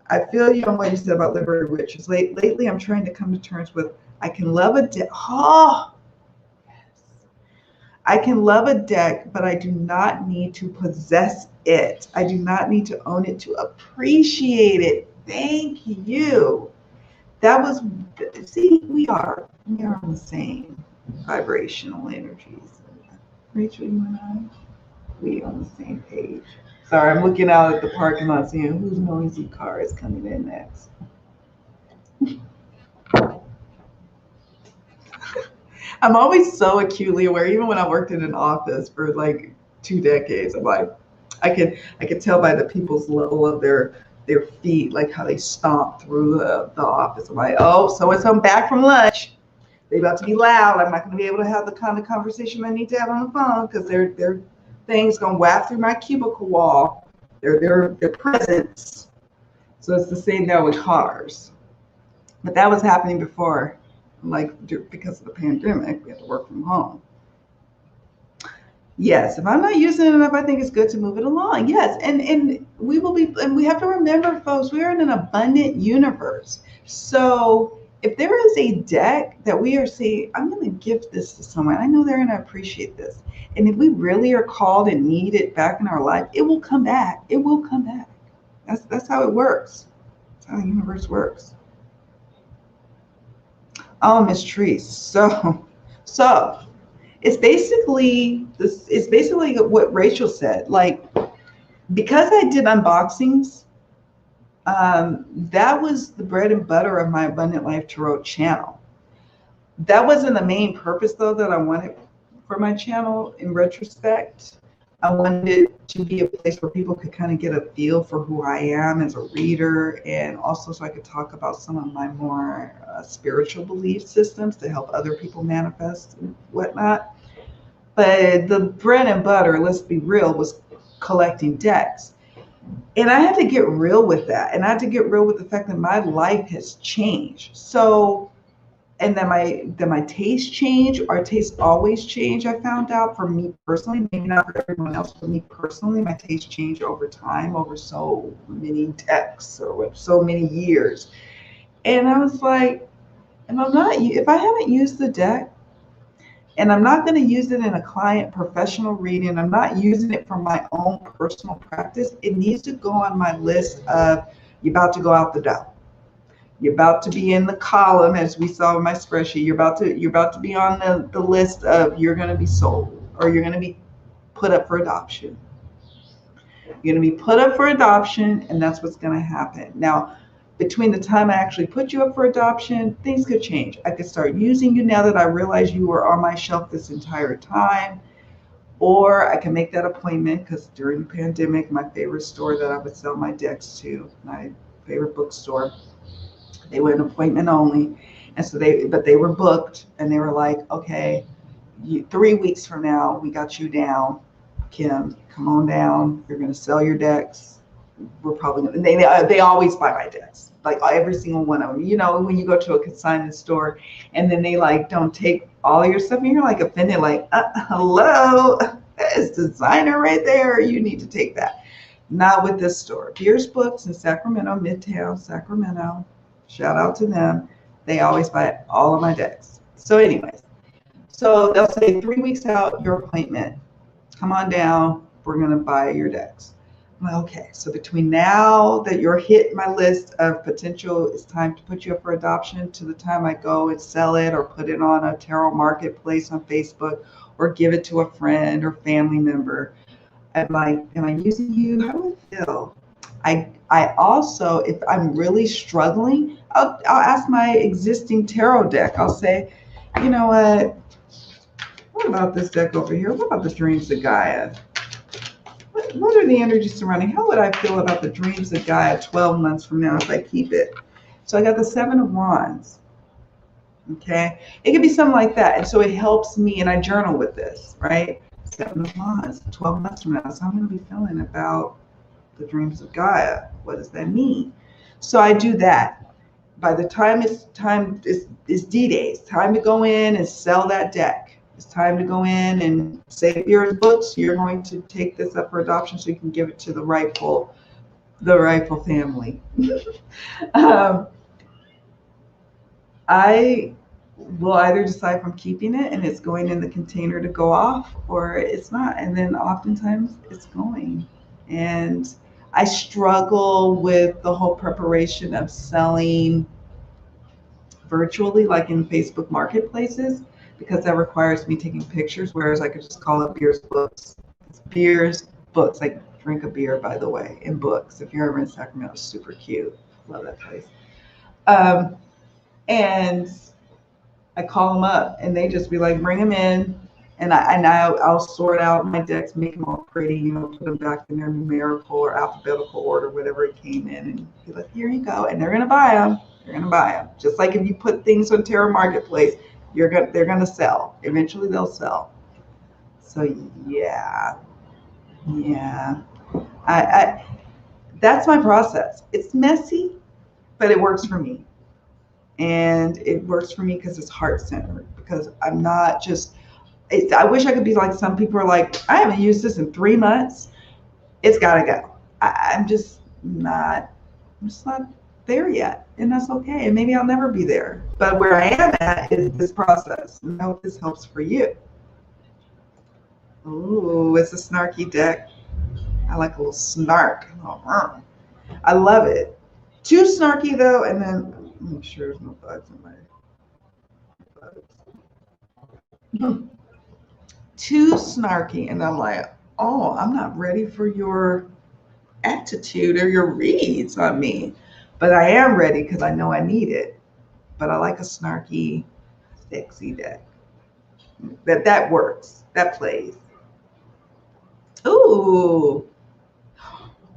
I feel you on what you said about liberty riches. Lately, I'm trying to come to terms with I can love a deck. Oh, I can love a deck, but I do not need to possess it. I do not need to own it to appreciate it. Thank you. That was, see, we are on the same vibrational energies. Rachel, you and I, we on the same page. Sorry, I'm looking out at the parking lot seeing whose noisy car is coming in next. I'm always so acutely aware, even when I worked in an office for like 2 decades. I'm like, I could tell by the people's level of their feet, like how they stomp through the office. I'm like, oh, so and so back from lunch. They about to be loud. I'm not going to be able to have the kind of conversation I need to have on the phone because their things gonna whack through my cubicle wall. Their presence. So it's the same there with cars. But that was happening before, like because of the pandemic, we had to work from home. Yes, if I'm not using it enough, I think it's good to move it along. Yes, and we will be, and we have to remember, folks, we are in an abundant universe. So if there is a deck that we are saying, I'm going to gift this to someone, I know they're going to appreciate this. And if we really are called and need it back in our life, it will come back. It will come back. That's how it works. That's how the universe works. Oh, Miss Trees. So it's basically what Rachel said. Like because I did unboxings, that was the bread and butter of my Abundant Life Tarot channel. That wasn't the main purpose though that I wanted for my channel in retrospect. I wanted it to be a place where people could kind of get a feel for who I am as a reader, and also so I could talk about some of my more spiritual belief systems to help other people manifest and whatnot. But the bread and butter, let's be real, was collecting decks. And I had to get real with that. And I had to get real with the fact that my life has changed. So, and that my taste change, our taste always change, I found out for me personally, maybe not for everyone else, for me personally, my taste changed over time, over so many decks or so many years. And I was like, if I haven't used the deck, and I'm not going to use it in a client professional reading. I'm not using it for my own personal practice. It needs to go on my list of you're about to go out the door. You're about to be in the column, as we saw in my spreadsheet. You're about to be on the list of you're going to be sold or you're going to be put up for adoption. You're going to be put up for adoption, and that's what's going to happen. Now, between the time I actually put you up for adoption, things could change. I could start using you now that I realize you were on my shelf this entire time, or I can make that appointment because during the pandemic, my favorite store that I would sell my decks to, my favorite bookstore, they were an appointment only. And so they were booked, and they were like, okay, 3 weeks from now, we got you down. Kim, come on down. You're going to sell your decks. we're probably gonna, they always buy my decks, like every single one of them. You know, when you go to a consignment store and then they like don't take all your stuff and you're like offended, like, hello, that is designer right there. You need to take that. Not with this store. Pierce Books in Sacramento, Midtown, Sacramento. Shout out to them. They always buy all of my decks. So anyways, so they'll say 3 weeks out, your appointment. Come on down. We're going to buy your decks. I'm like, okay. So between now that you're hitting my list of potential, it's time to put you up for adoption, to the time I go and sell it or put it on a tarot marketplace on Facebook or give it to a friend or family member, I'm like, am I using you? How do I feel? I also, if I'm really struggling, I'll ask my existing tarot deck. I'll say, you know what about this deck over here? What about the Dreams of Gaia? What are the energies surrounding? How would I feel about the Dreams of Gaia 12 months from now if I keep it? So I got the Seven of Wands. Okay. It could be something like that. And so it helps me, and I journal with this, right? Seven of Wands, 12 months from now. So I'm going to be feeling about the Dreams of Gaia. What does that mean? So I do that. By the time it's D-Day, it's time to go in and sell that deck. It's time to go in and say, here's books. You're going to take this up for adoption so you can give it to the rightful family. I will either decide if I'm keeping it and it's going in the container to go off, or it's not. And then oftentimes it's going. And I struggle with the whole preparation of selling virtually, like in Facebook marketplaces, because that requires me taking pictures, whereas I could just call it Beer's Books. It's Beer's Books. I drink a beer, by the way, in Books. If you're ever in Sacramento, it's super cute. Love that place. And I call them up and they just be like, bring them in. And I'll sort out my decks, make them all pretty, you know, put them back in their numerical or alphabetical order, whatever it came in, and be like, here you go. And they're going to buy them. They're going to buy them. Just like if you put things on Tarot Marketplace, they're going to sell. Eventually they'll sell. So yeah. I that's my process. It's messy, but it works for me. And it works for me because it's heart-centered, because I'm not just, I wish I could be like some people are like, I haven't used this in 3 months. It's got to go. I'm just not there yet. And that's okay. And maybe I'll never be there. But where I am at is this process. And I hope this helps for you. Ooh, it's a snarky deck. I like a little snark. I love it. Too snarky though, and then make sure there's no bugs in my bugs. Too snarky, and I'm like, oh, I'm not ready for your attitude or your reads on me, but I am ready because I know I need it. But I like a snarky, sexy deck. That works. That plays. Ooh,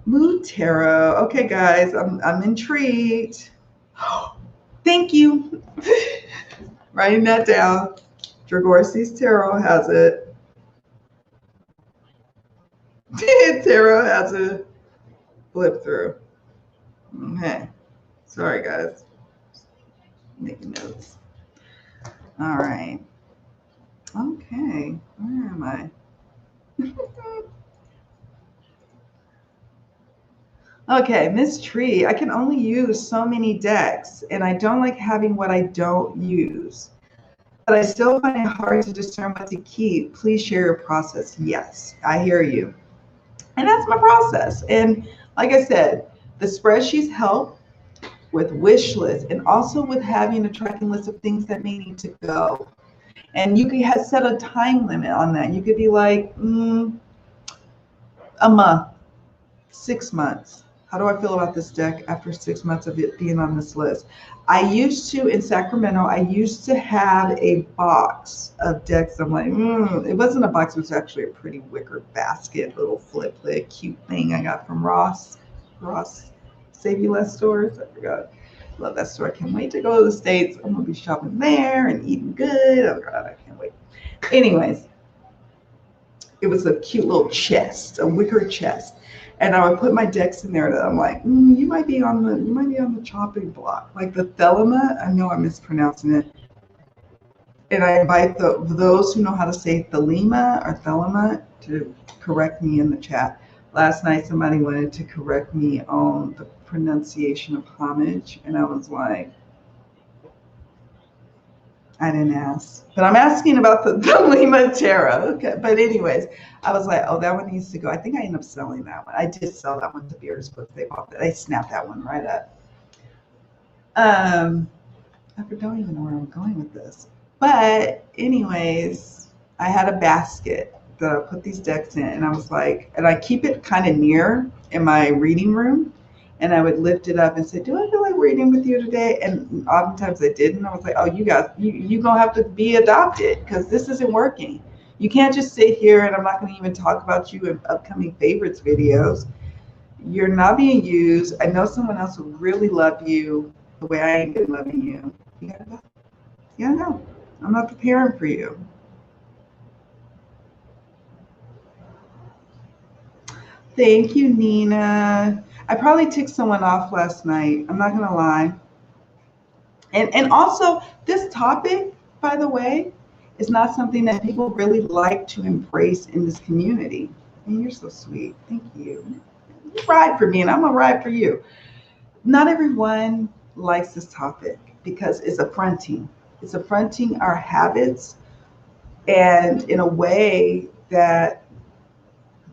Mood Tarot. Okay, guys, I'm intrigued. Thank you. Writing that down. Dragorsi's Tarot has it. Tarot has a flip through. Okay. Sorry, guys. Making notes. All right. Okay. Where am I? Okay, Miss Tree, I can only use so many decks, and I don't like having what I don't use. But I still find it hard to discern what to keep. Please share your process. Yes, I hear you. And that's my process. And like I said, the spreadsheets help with wish lists and also with having a tracking list of things that may need to go. And you can set a time limit on that. You could be like, a month, 6 months. How do I feel about this deck after 6 months of it being on this list? I used to, in Sacramento, I used to have a box of decks. I'm like, it wasn't a box. It was actually a pretty wicker basket, little flip lid, cute thing I got from Ross Save You Less stores. I forgot. Love that store. I can't wait to go to the States. I'm going to be shopping there and eating good. Oh, God, I can't wait. Anyways, it was a cute little chest, a wicker chest. And I would put my decks in there that I'm like, you might be on the chopping block. Like the thelema, I know I'm mispronouncing it. And I invite those who know how to say thelema or thelema to correct me in the chat. Last night somebody wanted to correct me on the pronunciation of homage, and I was like, I didn't ask. But I'm asking about the Lima Terra. Okay. But anyways, I was like, oh, that one needs to go. I think I ended up selling that one. I did sell that one to Beers Books. They bought that. They snapped that one right up. I don't even know where I'm going with this. But anyways, I had a basket that I put these decks in, and I was like, and I keep it kind of near in my reading room. And I would lift it up and say, do I feel like reading with you today? And oftentimes I didn't. I was like, oh, you guys, you gonna have to be adopted because this isn't working. You can't just sit here and I'm not gonna even talk about you in upcoming favorites videos. You're not being used. I know someone else would really love you the way I ain't been loving you. You gotta go. Yeah, no, I'm not the parent for you. Thank you, Nina. I probably ticked someone off last night. I'm not gonna lie. And also, this topic, by the way, is not something that people really like to embrace in this community. And you're so sweet. Thank you. You ride for me, and I'm gonna ride for you. Not everyone likes this topic because it's affronting. It's affronting our habits, and in a way that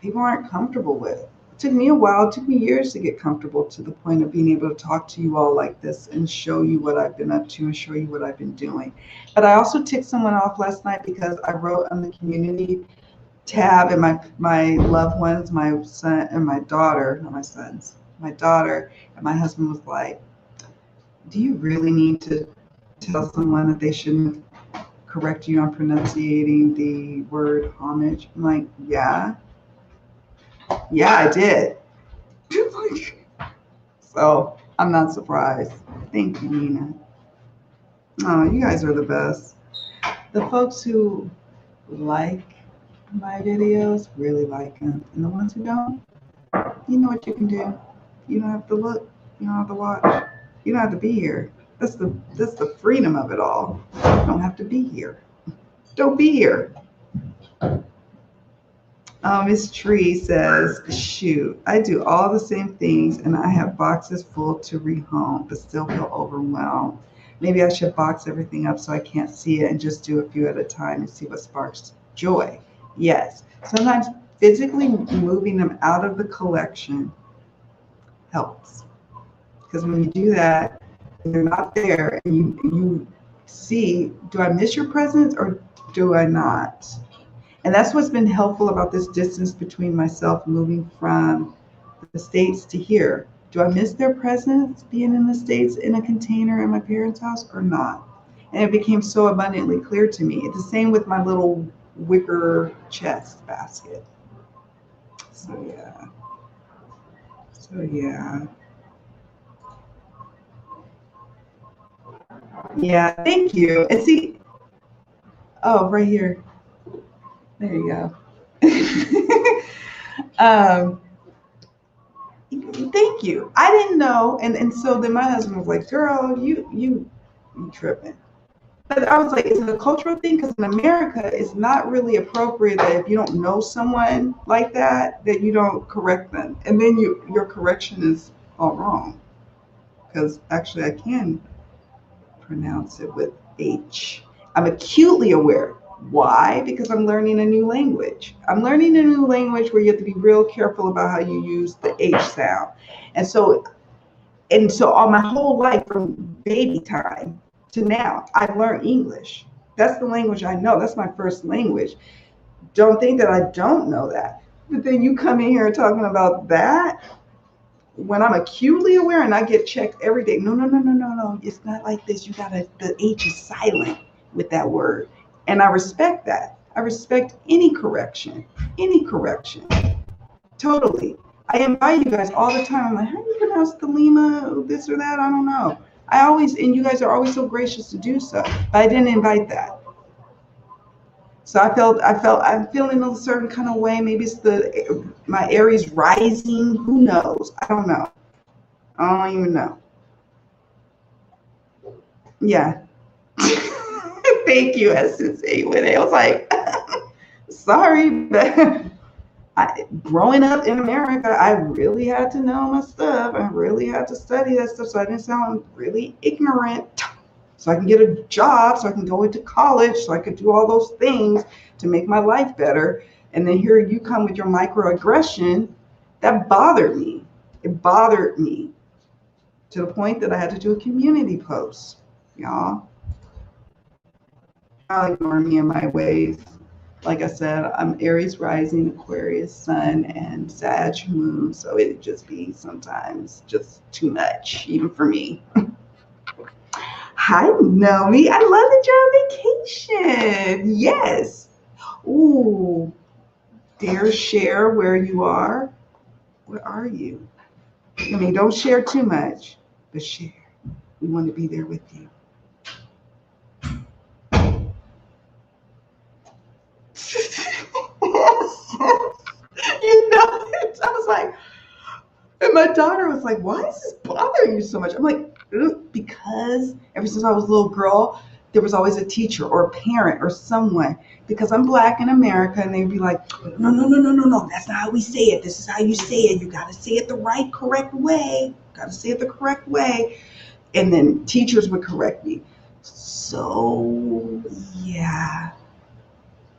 people aren't comfortable with. It took me a while, it took me years to get comfortable to the point of being able to talk to you all like this and show you what I've been up to and show you what I've been doing. But I also ticked someone off last night because I wrote on the community tab, and my loved ones, my son and my daughter, not my sons, my daughter and my husband was like, do you really need to tell someone that they shouldn't correct you on pronunciating the word homage? I'm like, yeah, I did. So I'm not surprised. Thank you, Nina. Oh, you guys are the best. The folks who like my videos really like them. And the ones who don't, you know what you can do. You don't have to look. You don't have to watch. You don't have to be here. That's the freedom of it all. You don't have to be here. Don't be here. Miss Tree says, shoot, I do all the same things and I have boxes full to rehome, but still feel overwhelmed. Maybe I should box everything up so I can't see it and just do a few at a time and see what sparks joy. Yes, sometimes physically moving them out of the collection helps. Because when you do that, they're not there and you see, do I miss your presence or do I not? And that's what's been helpful about this distance between myself moving from the States to here. Do I miss their presence being in the States in a container in my parents' house or not? And it became so abundantly clear to me. It's the same with my little wicker chest basket. So yeah. Yeah, thank you. And see, oh, right here. There you go. Thank you. I didn't know, and so then my husband was like, "Girl, you tripping." But I was like, "Is it a cultural thing? Because in America, it's not really appropriate that if you don't know someone like that, that you don't correct them, and then your correction is all wrong." Because actually, I can pronounce it with H. I'm acutely aware. Why? Because I'm learning a new language. I'm learning a new language where you have to be real careful about how you use the H sound. And so all my whole life from baby time to now, I've learned English. That's the language I know. That's my first language. Don't think that I don't know that. But then you come in here talking about that when I'm acutely aware and I get checked every day. No. It's not like this. The H is silent with that word. And I respect that. I respect any correction. Totally. I invite you guys all the time. I'm like, how do you pronounce the Lima, this or that? I don't know. And you guys are always so gracious to do so. But I didn't invite that. So I'm feeling a certain kind of way. Maybe it's my Aries rising. Who knows? I don't know. I don't even know. Yeah. Thank you, Essence A with it. I was like, sorry, but growing up in America, I really had to know my stuff. I really had to study that stuff so I didn't sound really ignorant. So I can get a job, so I can go into college, so I could do all those things to make my life better. And then here you come with your microaggression. That bothered me. It bothered me to the point that I had to do a community post. Y'all, I'll ignore me and my ways. Like I said, I'm Aries rising, Aquarius sun, and Sag moon. So it'd just be sometimes just too much, even for me. Hi, Nomi. I love that you're on vacation. Yes. Ooh, dare share where you are? Where are you? I mean, don't share too much, but share. We want to be there with you. You know it. I was like, and my daughter was like, why is this bothering you so much? I'm like, because ever since I was a little girl, there was always a teacher or a parent or someone, because I'm Black in America, and they'd be like, no, no, no, no, no, no, that's not how we say it. This is how you say it. You got to say it the right, correct way. Got to say it the correct way. And then teachers would correct me. So, yeah.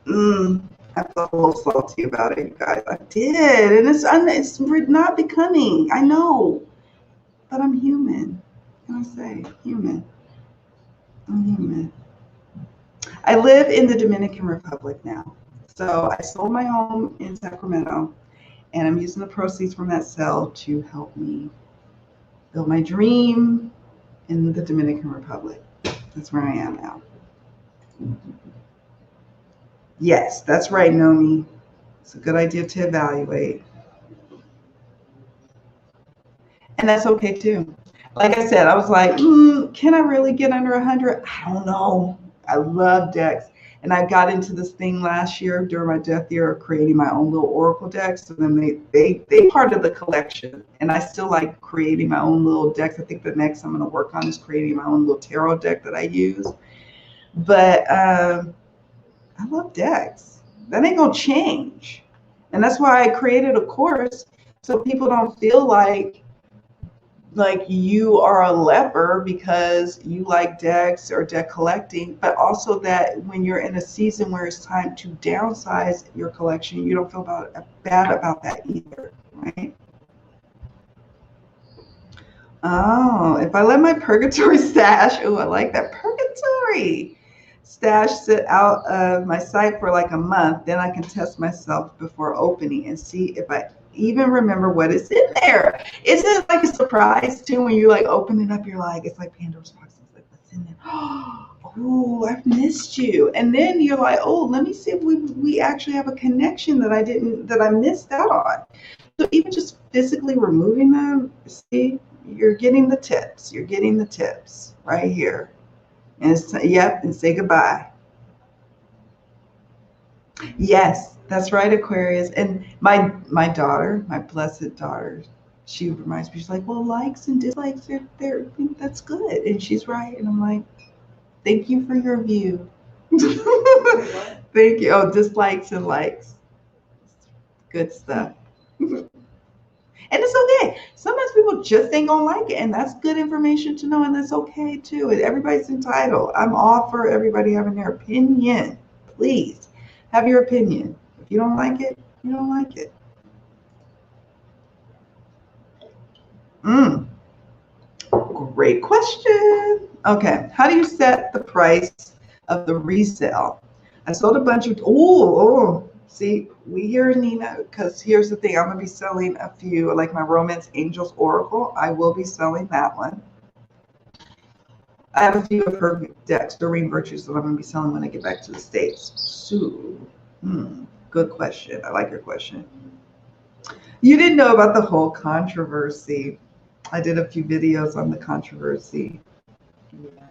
I felt a little salty about it, you guys. I did. And it's not becoming. I know. But I'm human. What can I say? Human. I'm human. I live in the Dominican Republic now. So I sold my home in Sacramento, and I'm using the proceeds from that sale to help me build my dream in the Dominican Republic. That's where I am now. Yes, that's right, Nomi. It's a good idea to evaluate. And that's okay too. Like I said, I was like, can I really get under 100? I don't know. I love decks. And I got into this thing last year during my death year of creating my own little oracle decks. So then they part of the collection. And I still like creating my own little decks. I think the next I'm going to work on is creating my own little tarot deck that I use. But I love decks. That ain't going to change. And that's why I created a course so people don't feel like you are a leper because you like decks or deck collecting, but also that when you're in a season where it's time to downsize your collection, you don't feel bad about that either, right? Oh, if I let my purgatory stash, oh, I like that purgatory stash sit out of my site for like a month, then I can test myself before opening and see if I even remember what is in there. Isn't it like a surprise too when you like open it up? You're like, it's like Pandora's box. It's like, what's in there? Oh, I've missed you. And then you're like, oh, let me see if we actually have a connection that I missed out on. So even just physically removing them, see, you're getting the tips. You're getting the tips right here. And yep, and say goodbye. Yes, that's right, Aquarius. And my daughter, my blessed daughter, she reminds me, she's like, well, likes and dislikes, they're that's good. And she's right. And I'm like, thank you for your view. Thank you. Oh, dislikes and likes. Good stuff. And it's okay. Sometimes people just ain't gonna like it, and that's good information to know, and that's okay too. And everybody's entitled. I'm all for everybody having their opinion. Please have your opinion. If you don't like it, you don't like it. Mm, great question. Okay, how do you set the price of the resale? I sold a bunch of. Oh, see, we hear Nina, because here's the thing. I'm gonna be selling a few, like my Romance Angels Oracle. I will be selling that one. I have a few of her decks, Doreen Virtues, that I'm gonna be selling when I get back to the States. So, good question. I like your question. You didn't know about the whole controversy. I did a few videos on the controversy. Yeah,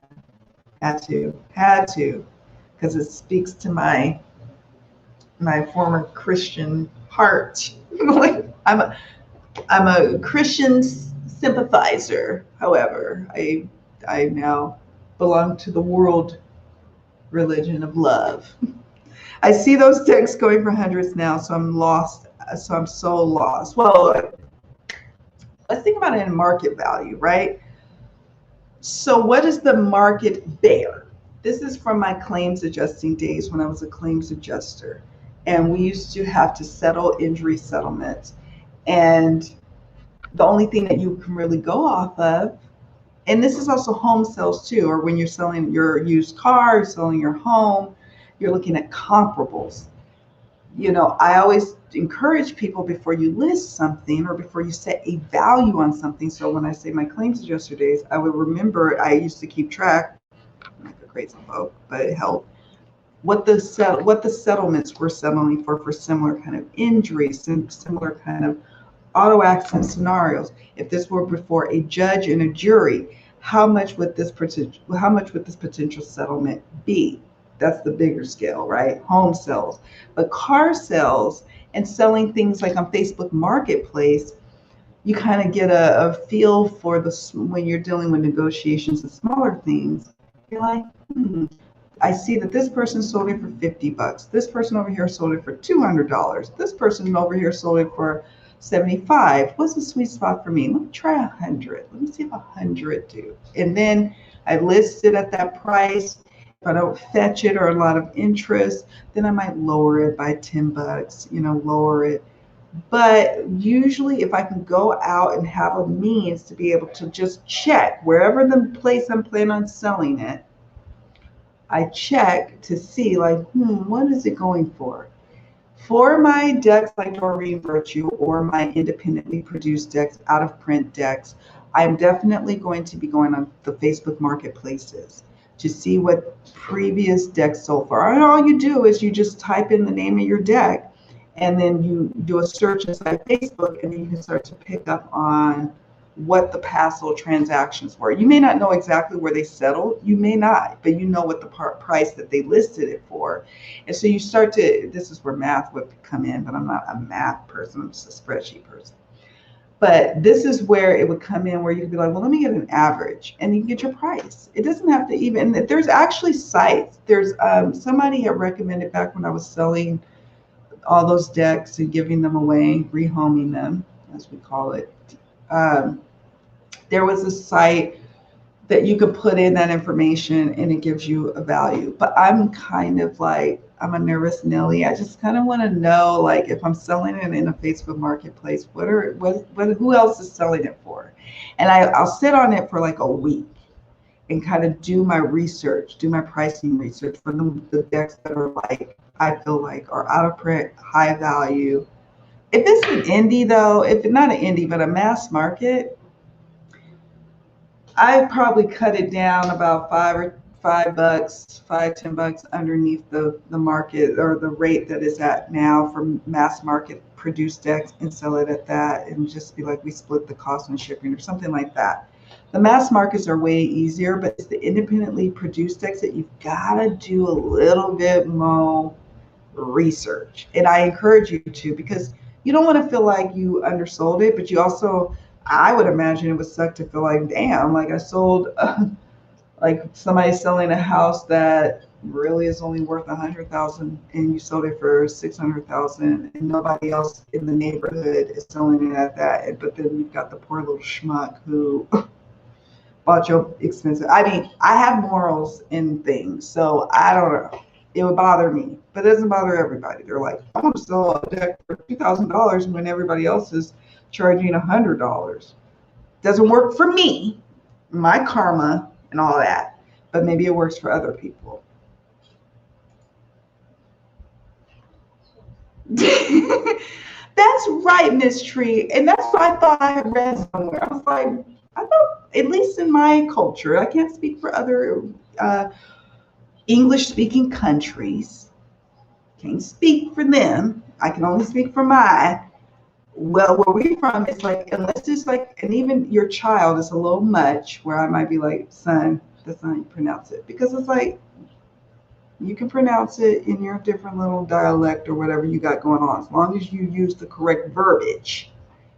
had to, because it speaks to my my former Christian heart. Like I'm a Christian sympathizer. However, I now belong to the world religion of love. I see those decks going for hundreds now, so I'm lost. So I'm so lost. Well, let's think about it in market value, right? So what is the market bear? This is from my claims adjusting days when I was a claims adjuster. And we used to have to settle injury settlements. And the only thing that you can really go off of, and this is also home sales too, or when you're selling your used car, you're selling your home, you're looking at comparables. I always encourage people before you list something or before you set a value on something. So when I say my claims adjuster days, I would remember I used to keep track, like a crazy folk, but it helped. What the settlements were settling for similar kind of injuries and similar kind of auto accident scenarios. If this were before a judge and a jury, how much would this potential settlement be? That's the bigger scale, right? Home sales. But car sales and selling things like on Facebook Marketplace, you kind of get a feel for when you're dealing with negotiations and smaller things. You're like, I see that this person sold it for $50. This person over here sold it for $200. This person over here sold it for 75. What's the sweet spot for me? Let me try 100. Let me see if 100 do. And then I list it at that price. If I don't fetch it or a lot of interest, then I might lower it by $10, lower it. But usually if I can go out and have a means to be able to just check wherever the place I'm planning on selling it, I check to see like, what is it going for? For my decks like Doreen Virtue or my independently produced decks, out of print decks, I'm definitely going to be going on the Facebook marketplaces to see what previous decks sold for. And all you do is you just type in the name of your deck and then you do a search inside Facebook and then you can start to pick up on what the past little transactions were. You may not know exactly where they settled, you may not, but you know what the price that they listed it for. And so you start to, this is where math would come in, but I'm not a math person, I'm just a spreadsheet person. But this is where it would come in where you could be like, well, let me get an average and you can get your price. It doesn't have to even, there's actually sites. There's somebody had recommended back when I was selling all those decks and giving them away, rehoming them, as we call it. There was a site that you could put in that information and it gives you a value. But I'm kind of like, I'm a nervous Nelly. I just kind of want to know, like, if I'm selling it in a Facebook marketplace, who else is selling it for? And I'll sit on it for like a week and kind of do my research, do my pricing research for the decks that are like, I feel like are out of print, high value. If it's an indie though, if not an indie, but a mass market, I probably cut it down about $5, $10 underneath the market or the rate that is at now for mass market produced decks and sell it at that and just be like, we split the cost on shipping or something like that. The mass markets are way easier, but it's the independently produced decks that you've got to do a little bit more research. And I encourage you to, because you don't want to feel like you undersold it, but you also, I would imagine it would suck to feel like, damn, like I sold, like somebody's selling a house that really is only worth 100,000 and you sold it for 600,000 and nobody else in the neighborhood is selling it at that. But then you've got the poor little schmuck who bought your expensive. I mean, I have morals in things, so I don't know. It would bother me, but it doesn't bother everybody. They're like, I want to sell a deck for $2,000 when everybody else is charging $100. Doesn't work for me, my karma and all that, but maybe it works for other people. That's right, Miss Tree. And that's what I thought I had read somewhere. I was like, I thought, at least in my culture, I can't speak for other English-speaking countries. Can't speak for them. I can only speak for mine. Well, where we're from, it's like, unless it's like, and even your child is a little much, where I might be like, son, that's not how you pronounce it. Because it's like, You can pronounce it in your different little dialect or whatever you got going on, as long as you use the correct verbiage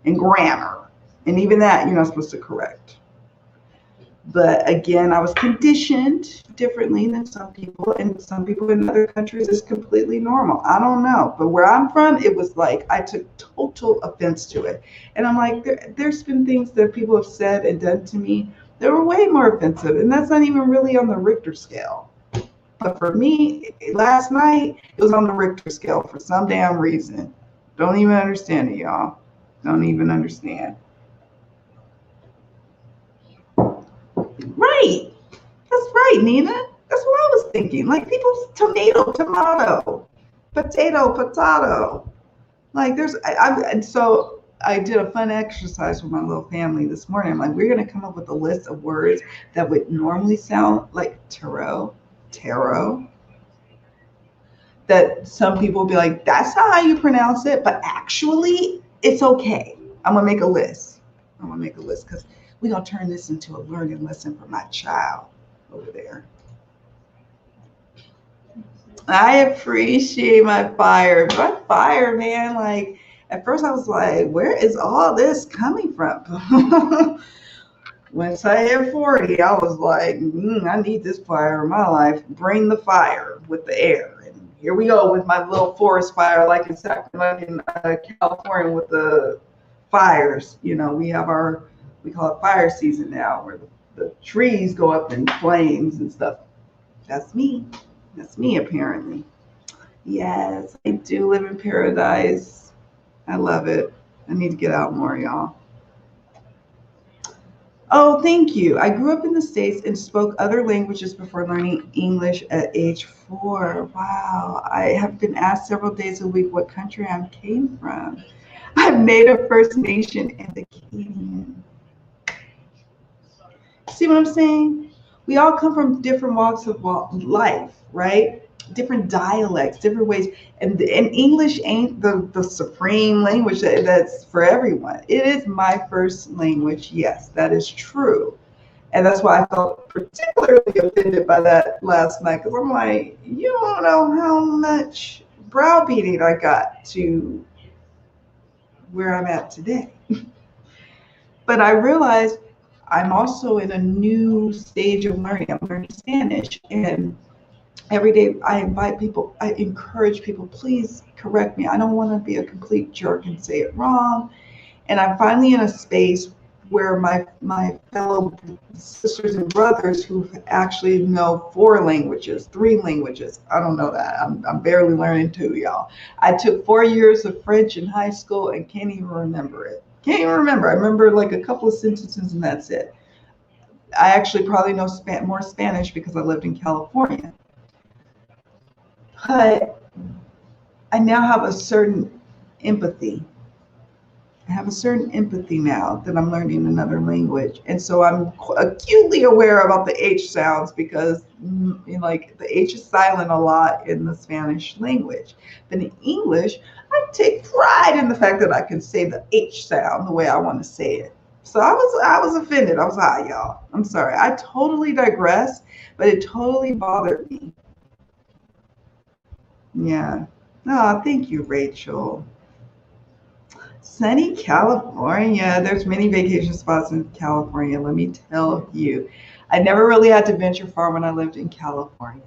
and grammar. And even that, you're not supposed to correct. But again, I was conditioned differently than some people, and some people in other countries is completely normal. I don't know. But where I'm from, it was like I took total offense to it. And I'm like, there's been things that people have said and done to me that were way more offensive. And that's not even really on the Richter scale. But for me, last night, it was on the Richter scale for some damn reason. Don't even understand it, y'all. Don't even understand. Right. That's right, Nina. That's what I was thinking. Like people's tomato, potato. Like and so I did a fun exercise with my little family this morning. I'm like, we're gonna come up with a list of words that would normally sound like tarot. That some people will be like, that's not how you pronounce it, but actually, it's okay. I'm gonna make a list. Because we're gonna turn this into a learning lesson for my child over there. I appreciate my fire. My fire, man. Like at first I was like, where is all this coming from? Once I hit 40, I was like, I need this fire in my life. Bring the fire with the air. And here we go with my little forest fire, like in California with the fires. You know, we call it fire season now, where the trees go up in flames and stuff. That's me. That's me, apparently. Yes, I do live in paradise. I love it. I need to get out more, y'all. Oh, thank you. I grew up in the States and spoke other languages before learning English at age 4. Wow. I have been asked several days a week what country I came from. I'm Native First Nation and Acadian. See what I'm saying? We all come from different walks of life, right? Different dialects, different ways. And English ain't the supreme language that's for everyone. It is my first language. Yes, that is true. And that's why I felt particularly offended by that last night. Because I'm like, you don't know how much browbeating I got to where I'm at today. But I realized I'm also in a new stage of learning. I'm learning Spanish. And every day I encourage people, please correct me. I don't want to be a complete jerk and say it wrong. And I'm finally in a space where my fellow sisters and brothers who actually know 4 languages, 3 languages. I don't know that. I'm barely learning 2, y'all. I took 4 years of French in high school and can't even remember it. Can't even remember. I remember like a couple of sentences and that's it. I actually probably know more Spanish because I lived in California. But I now have a certain empathy. I have a certain empathy now that I'm learning another language. And so I'm acutely aware about the H sounds because like the H is silent a lot in the Spanish language. But in English, I take pride in the fact that I can say the H sound the way I want to say it. So I was offended. I was hot, y'all. I'm sorry. I totally digress, but it totally bothered me. Yeah. Oh, thank you, Rachel. Sunny California. There's many vacation spots in California, let me tell you. I never really had to venture far when I lived in California.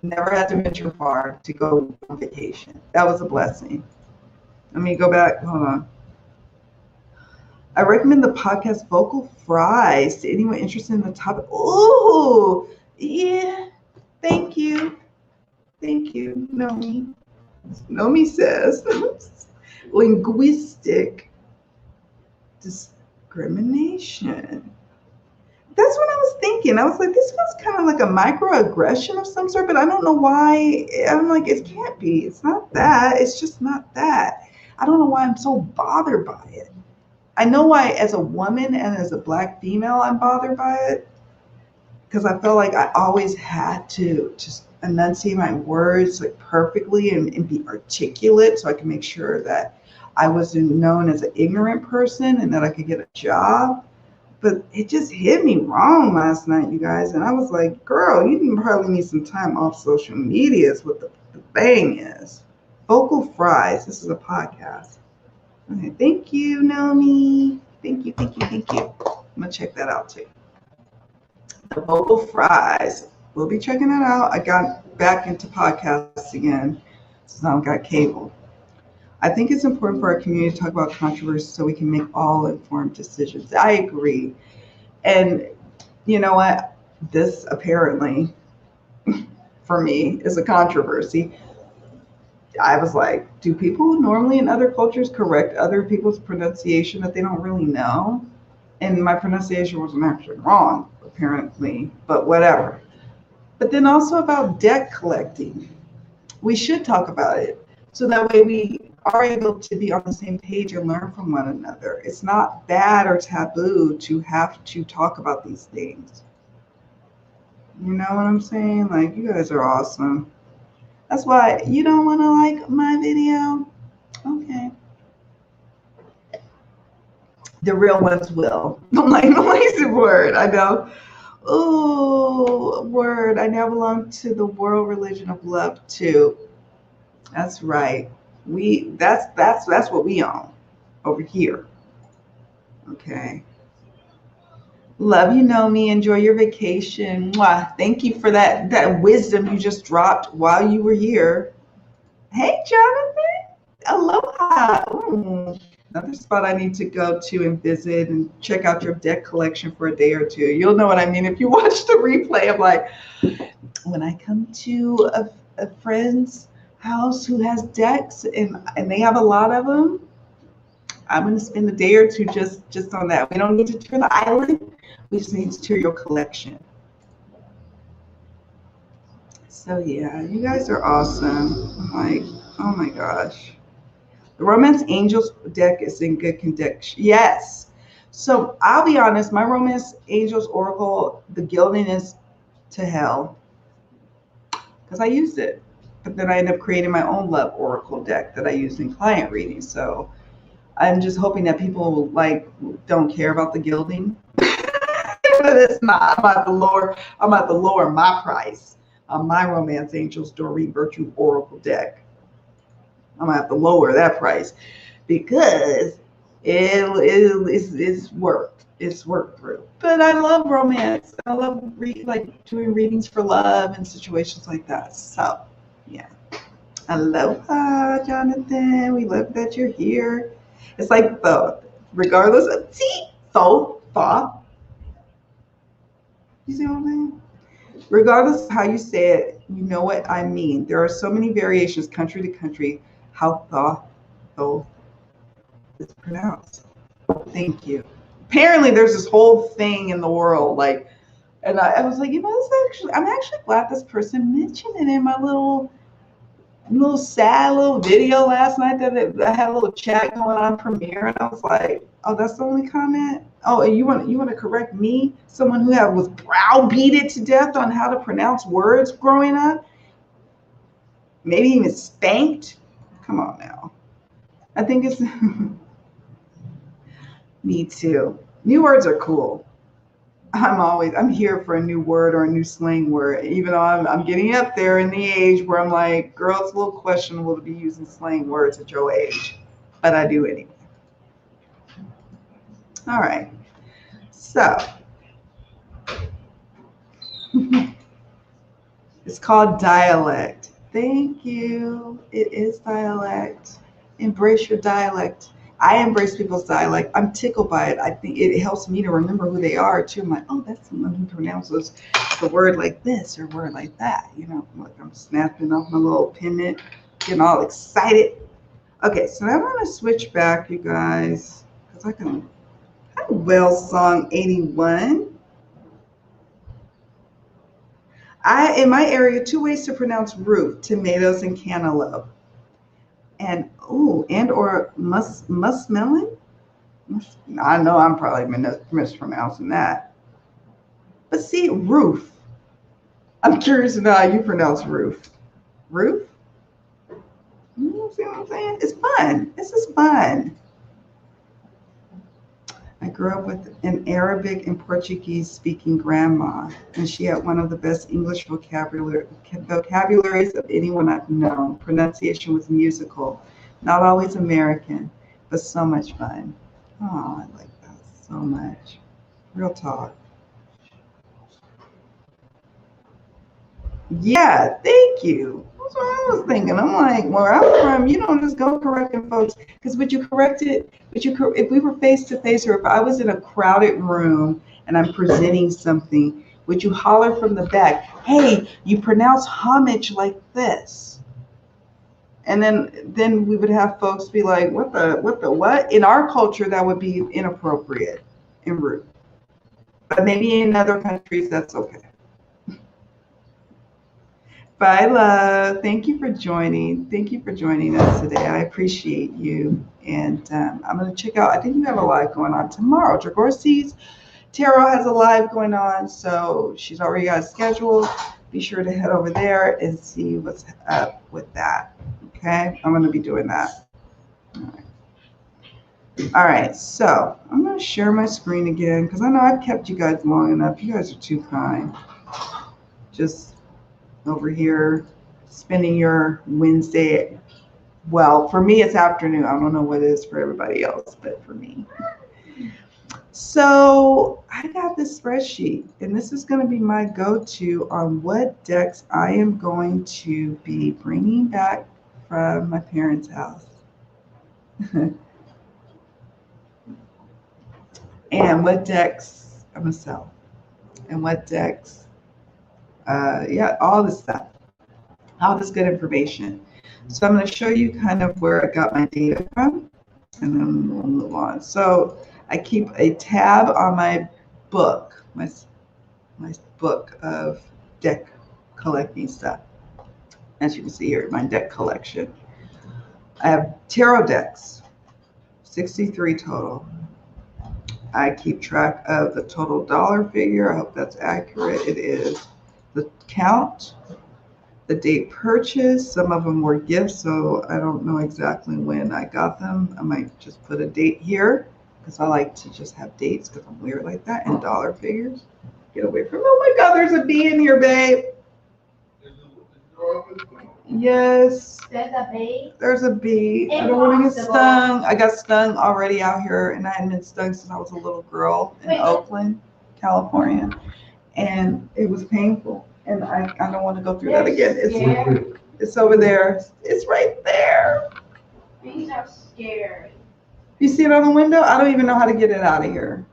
Never had to venture far to go on vacation. That was a blessing. Let me go back. Hold on. I recommend the podcast Vocal Fries to anyone interested in the topic. Oh, yeah. Thank you. Thank you, Nomi. Nomi says linguistic discrimination. That's what I was thinking. I was like, this was kind of like a microaggression of some sort, but I don't know why. I'm like, it can't be. It's not that. It's just not that. I don't know why I'm so bothered by it. I know why, as a woman and as a Black female, I'm bothered by it. Because I felt like I always had to just enunciate my words like perfectly and be articulate so I can make sure that I wasn't known as an ignorant person and that I could get a job. But it just hit me wrong last night, you guys. And I was like, girl, you probably need some time off social media, is what the thing is. Vocal fries. This is a podcast. Okay, thank you, Naomi. Thank you, thank you, thank you. I'm going to check that out too. The vocal fries. We'll be checking that out. I got back into podcasts again since I got cable. I think it's important for our community to talk about controversy so we can make all informed decisions. I agree. And you know what? This apparently, for me, is a controversy. I was like, do people normally in other cultures correct other people's pronunciation that they don't really know? And my pronunciation wasn't actually wrong, apparently, but whatever. But then also about debt collecting. We should talk about it so that way we are able to be on the same page and learn from one another. It's not bad or taboo to have to talk about these things. You know what I'm saying? Like, you guys are awesome. That's why you don't want to like my video. Okay. The real ones will. I'm like, lazy word. I know. Oh, word. I now belong to the world religion of love too. That's right. That's what we own over here. Okay. Love you, know me. Enjoy your vacation. Mwah. Thank you for that wisdom you just dropped while you were here. Hey, Jonathan. Aloha. Ooh. Another spot I need to go to and visit and check out your deck collection for a day or two. You'll know what I mean if you watch the replay. I'm like, when I come to a friend's house who has decks and they have a lot of them, I'm going to spend a day or two just on that. We don't need to tour the island. We just need to tour your collection. So yeah, you guys are awesome. I'm like, oh my gosh. The Romance Angels deck is in good condition. Yes. So I'll be honest, my Romance Angels Oracle, the gilding is to hell because I used it. But then I ended up creating my own Love Oracle deck that I use in client readings. So I'm just hoping that people like don't care about the gilding. But it's not. I'm at the lower my price on my Romance Angels Doreen Virtue Oracle deck. I'm gonna have to lower that price because it's worked. It's worked through. But I love romance. I love doing readings for love and situations like that. So yeah. Aloha, Jonathan. We love that you're here. It's like regardless of fa. You see what I'm saying? Regardless of how you say it, you know what I mean. There are so many variations country to country how though is pronounced. Thank you. Apparently there's this whole thing in the world, like, and I was like, I'm actually glad this person mentioned it in my little sad little video last night that I had a little chat going on Premiere, and I was like, oh, that's the only comment. Oh, and you want to correct me, someone who was browbeated to death on how to pronounce words growing up, maybe even spanked. Come on now. I think it's me too. New words are cool. I'm here for a new word or a new slang word, even though I'm getting up there in the age where I'm like, girl, it's a little questionable to be using slang words at your age, but I do anyway. All right, so it's called dialect. Thank you. It is dialect. Embrace your dialect. I embrace people's dialect. I'm tickled by it. I think it helps me to remember who they are too. I'm like, oh, that's someone who pronounces the word like this or word like that. You know, like I'm snapping off my little pennant, getting all excited. Okay, so I'm gonna switch back, you guys, because I can well song 81. In my area, 2 ways to pronounce root: tomatoes and cantaloupe. And or muskmelon. I know I'm probably mispronouncing that. But see, roof. I'm curious to know how you pronounce roof. Roof? You see what I'm saying? It's fun. This is fun. I grew up with an Arabic and Portuguese speaking grandma, and she had one of the best English vocabularies of anyone I've known. Pronunciation was musical, not always American, but so much fun. Oh, I like that so much. Real talk. Yeah, thank you. That's what I was thinking. I'm like, where I'm from, you don't just go correcting folks. Because would you correct it? If we were face to face, or if I was in a crowded room and I'm presenting something, would you holler from the back, "Hey, you pronounce homage like this"? And then we would have folks be like, what? In our culture, that would be inappropriate and rude. But maybe in other countries, that's okay. Bye, love. Thank you for joining. Thank you for joining us today. I appreciate you. And I'm going to check out, I think you have a live going on tomorrow. Dragorsi's Tarot has a live going on, so she's already got it scheduled. Be sure to head over there and see what's up with that. Okay? I'm going to be doing that. All right, so I'm going to share my screen again because I know I've kept you guys long enough. You guys are too kind. Just over here spending your Wednesday. Well, for me, it's afternoon. I don't know what it is for everybody else, but for me. So I got this spreadsheet, and this is going to be my go-to on what decks I am going to be bringing back from my parents' house. And what decks I'm going to sell. And what decks, yeah, all this stuff. All this good information. So I'm going to show you kind of where I got my data from, and then we'll move on. So I keep a tab on my book, my book of deck collecting stuff. As you can see here, my deck collection. I have tarot decks, 63 total. I keep track of the total dollar figure. I hope that's accurate. It is. The count, the date purchase. Some of them were gifts, so I don't know exactly when I got them. I might just put a date here because I like to just have dates because I'm weird like that. And dollar figures. Get away from, oh my God, there's a bee in here, babe. Yes. There's a bee? There's a bee. I don't want to get stung. I got stung already out here, and I hadn't been stung since I was a little girl in Oakland, California. And it was painful. And I don't want to go through that again. It's over there. It's right there. Bees are scary. You see it on the window? I don't even know how to get it out of here.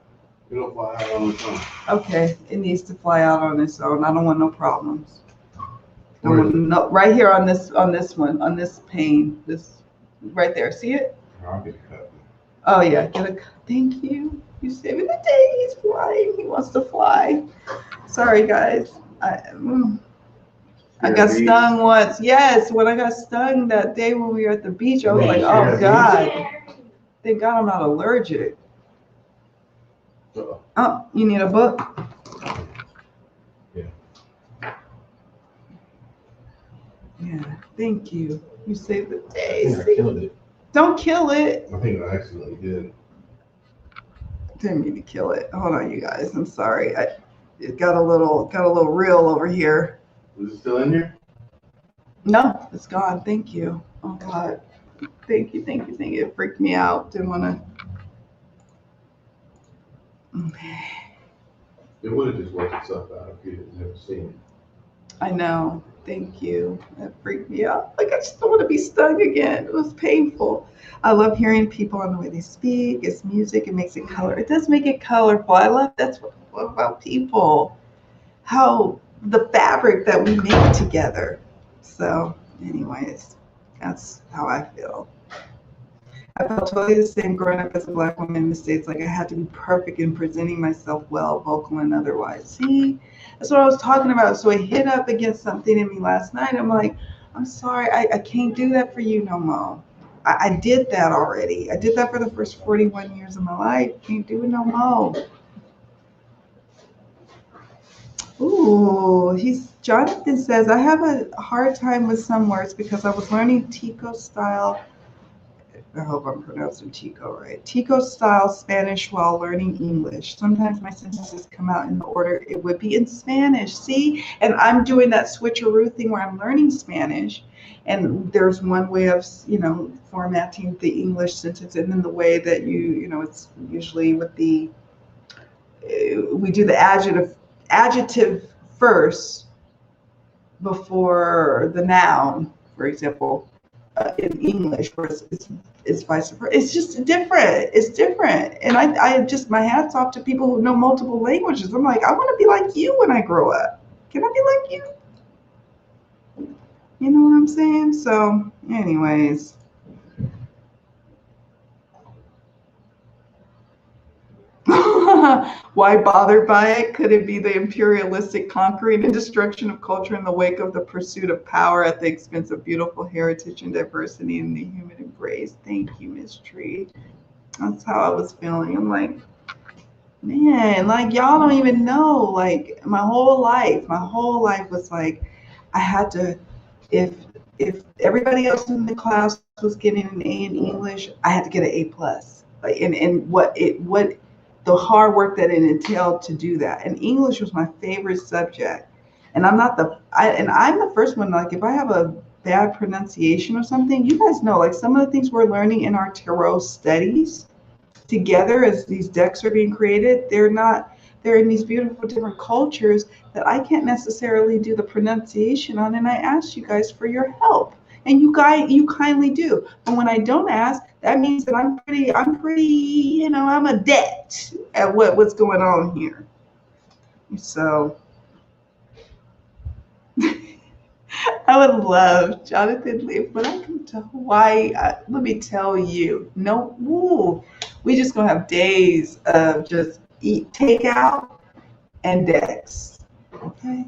It'll fly out on its own. Okay, it needs to fly out on its own. I don't want no problems. No, right here on this one, on this pane, this right there. See it? I'll get a cut. Oh yeah, get a. Thank you. You saving the day. He's flying. He wants to fly. Sorry guys. I got stung once. Yes, when I got stung that day when we were at the beach, I was like, oh God. Thank God I'm not allergic. Oh, you need a book? Yeah. Yeah, thank you. You saved the I day. think I killed it. Don't kill it. I think I accidentally did. Didn't mean to kill it. Hold on, you guys. I'm sorry. It got a little real over here. Is it still in here? No, it's gone. Thank you. Oh God. Thank you. It freaked me out. Didn't want to. It would have just worked itself out if you had never seen it. I know. Thank you. That freaked me out. Like, I just don't want to be stung again. It was painful. I love hearing people on the way they speak. It's music. It makes it color. It does make it colorful. I love that's what I love about people. How the fabric that we make together. So, anyways, that's how I feel. I felt totally the same growing up as a Black woman in the States. Like I had to be perfect in presenting myself well, vocal and otherwise. See, that's what I was talking about. So I hit up against something in me last night. I'm like, I'm sorry, I can't do that for you no more. I did that already. I did that for the first 41 years of my life. Can't do it no more. Ooh, Jonathan says, I have a hard time with some words because I was learning Tico style I hope I'm pronouncing Tico right. Tico style Spanish while learning English. Sometimes my sentences come out in the order it would be in Spanish. See? And I'm doing that switcheroo thing where I'm learning Spanish. And there's one way of, formatting the English sentence, and then the way that it's usually with we do the adjective first before the noun, for example, in English, whereas it's vice versa. It's just different. It's different. And I just, my hat's off to people who know multiple languages. I'm like, I want to be like you when I grow up. Can I be like you? You know what I'm saying? So, anyways. Why bother by it? Could it be the imperialistic conquering and destruction of culture in the wake of the pursuit of power at the expense of beautiful heritage and diversity in the human embrace? Thank you, Miss Tree. That's how I was feeling. I'm like, man, like y'all don't even know. Like my whole life was like, I had to, if everybody else in the class was getting an A in English, I had to get an A plus. Like, and what the hard work that it entailed to do that. And English was my favorite subject. And I'm the first one, like if I have a bad pronunciation or something, you guys know, like some of the things we're learning in our tarot studies together as these decks are being created, they're in these beautiful different cultures that I can't necessarily do the pronunciation on. And I ask you guys for your help. And you kindly do. But when I don't ask, that means that I'm pretty, I'm adept at what's going on here. So I would love, Jonathan, when I come to Hawaii, let me tell you, we just gonna have days of just eat takeout and decks. Okay?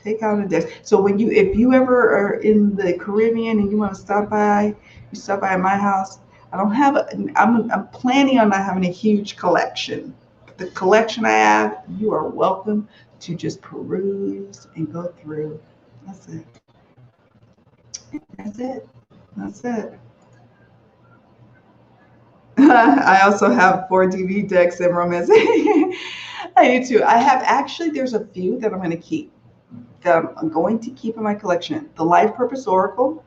Takeout and decks. So if you ever are in the Caribbean and you want to stop by, you stop by at my house. I'm planning on not having a huge collection. The collection I have, you are welcome to just peruse and go through. That's it. That's it. That's it. I also have 4 DV decks and romance. I do too. There's a few that I'm going to keep. That I'm going to keep in my collection. The Life Purpose Oracle,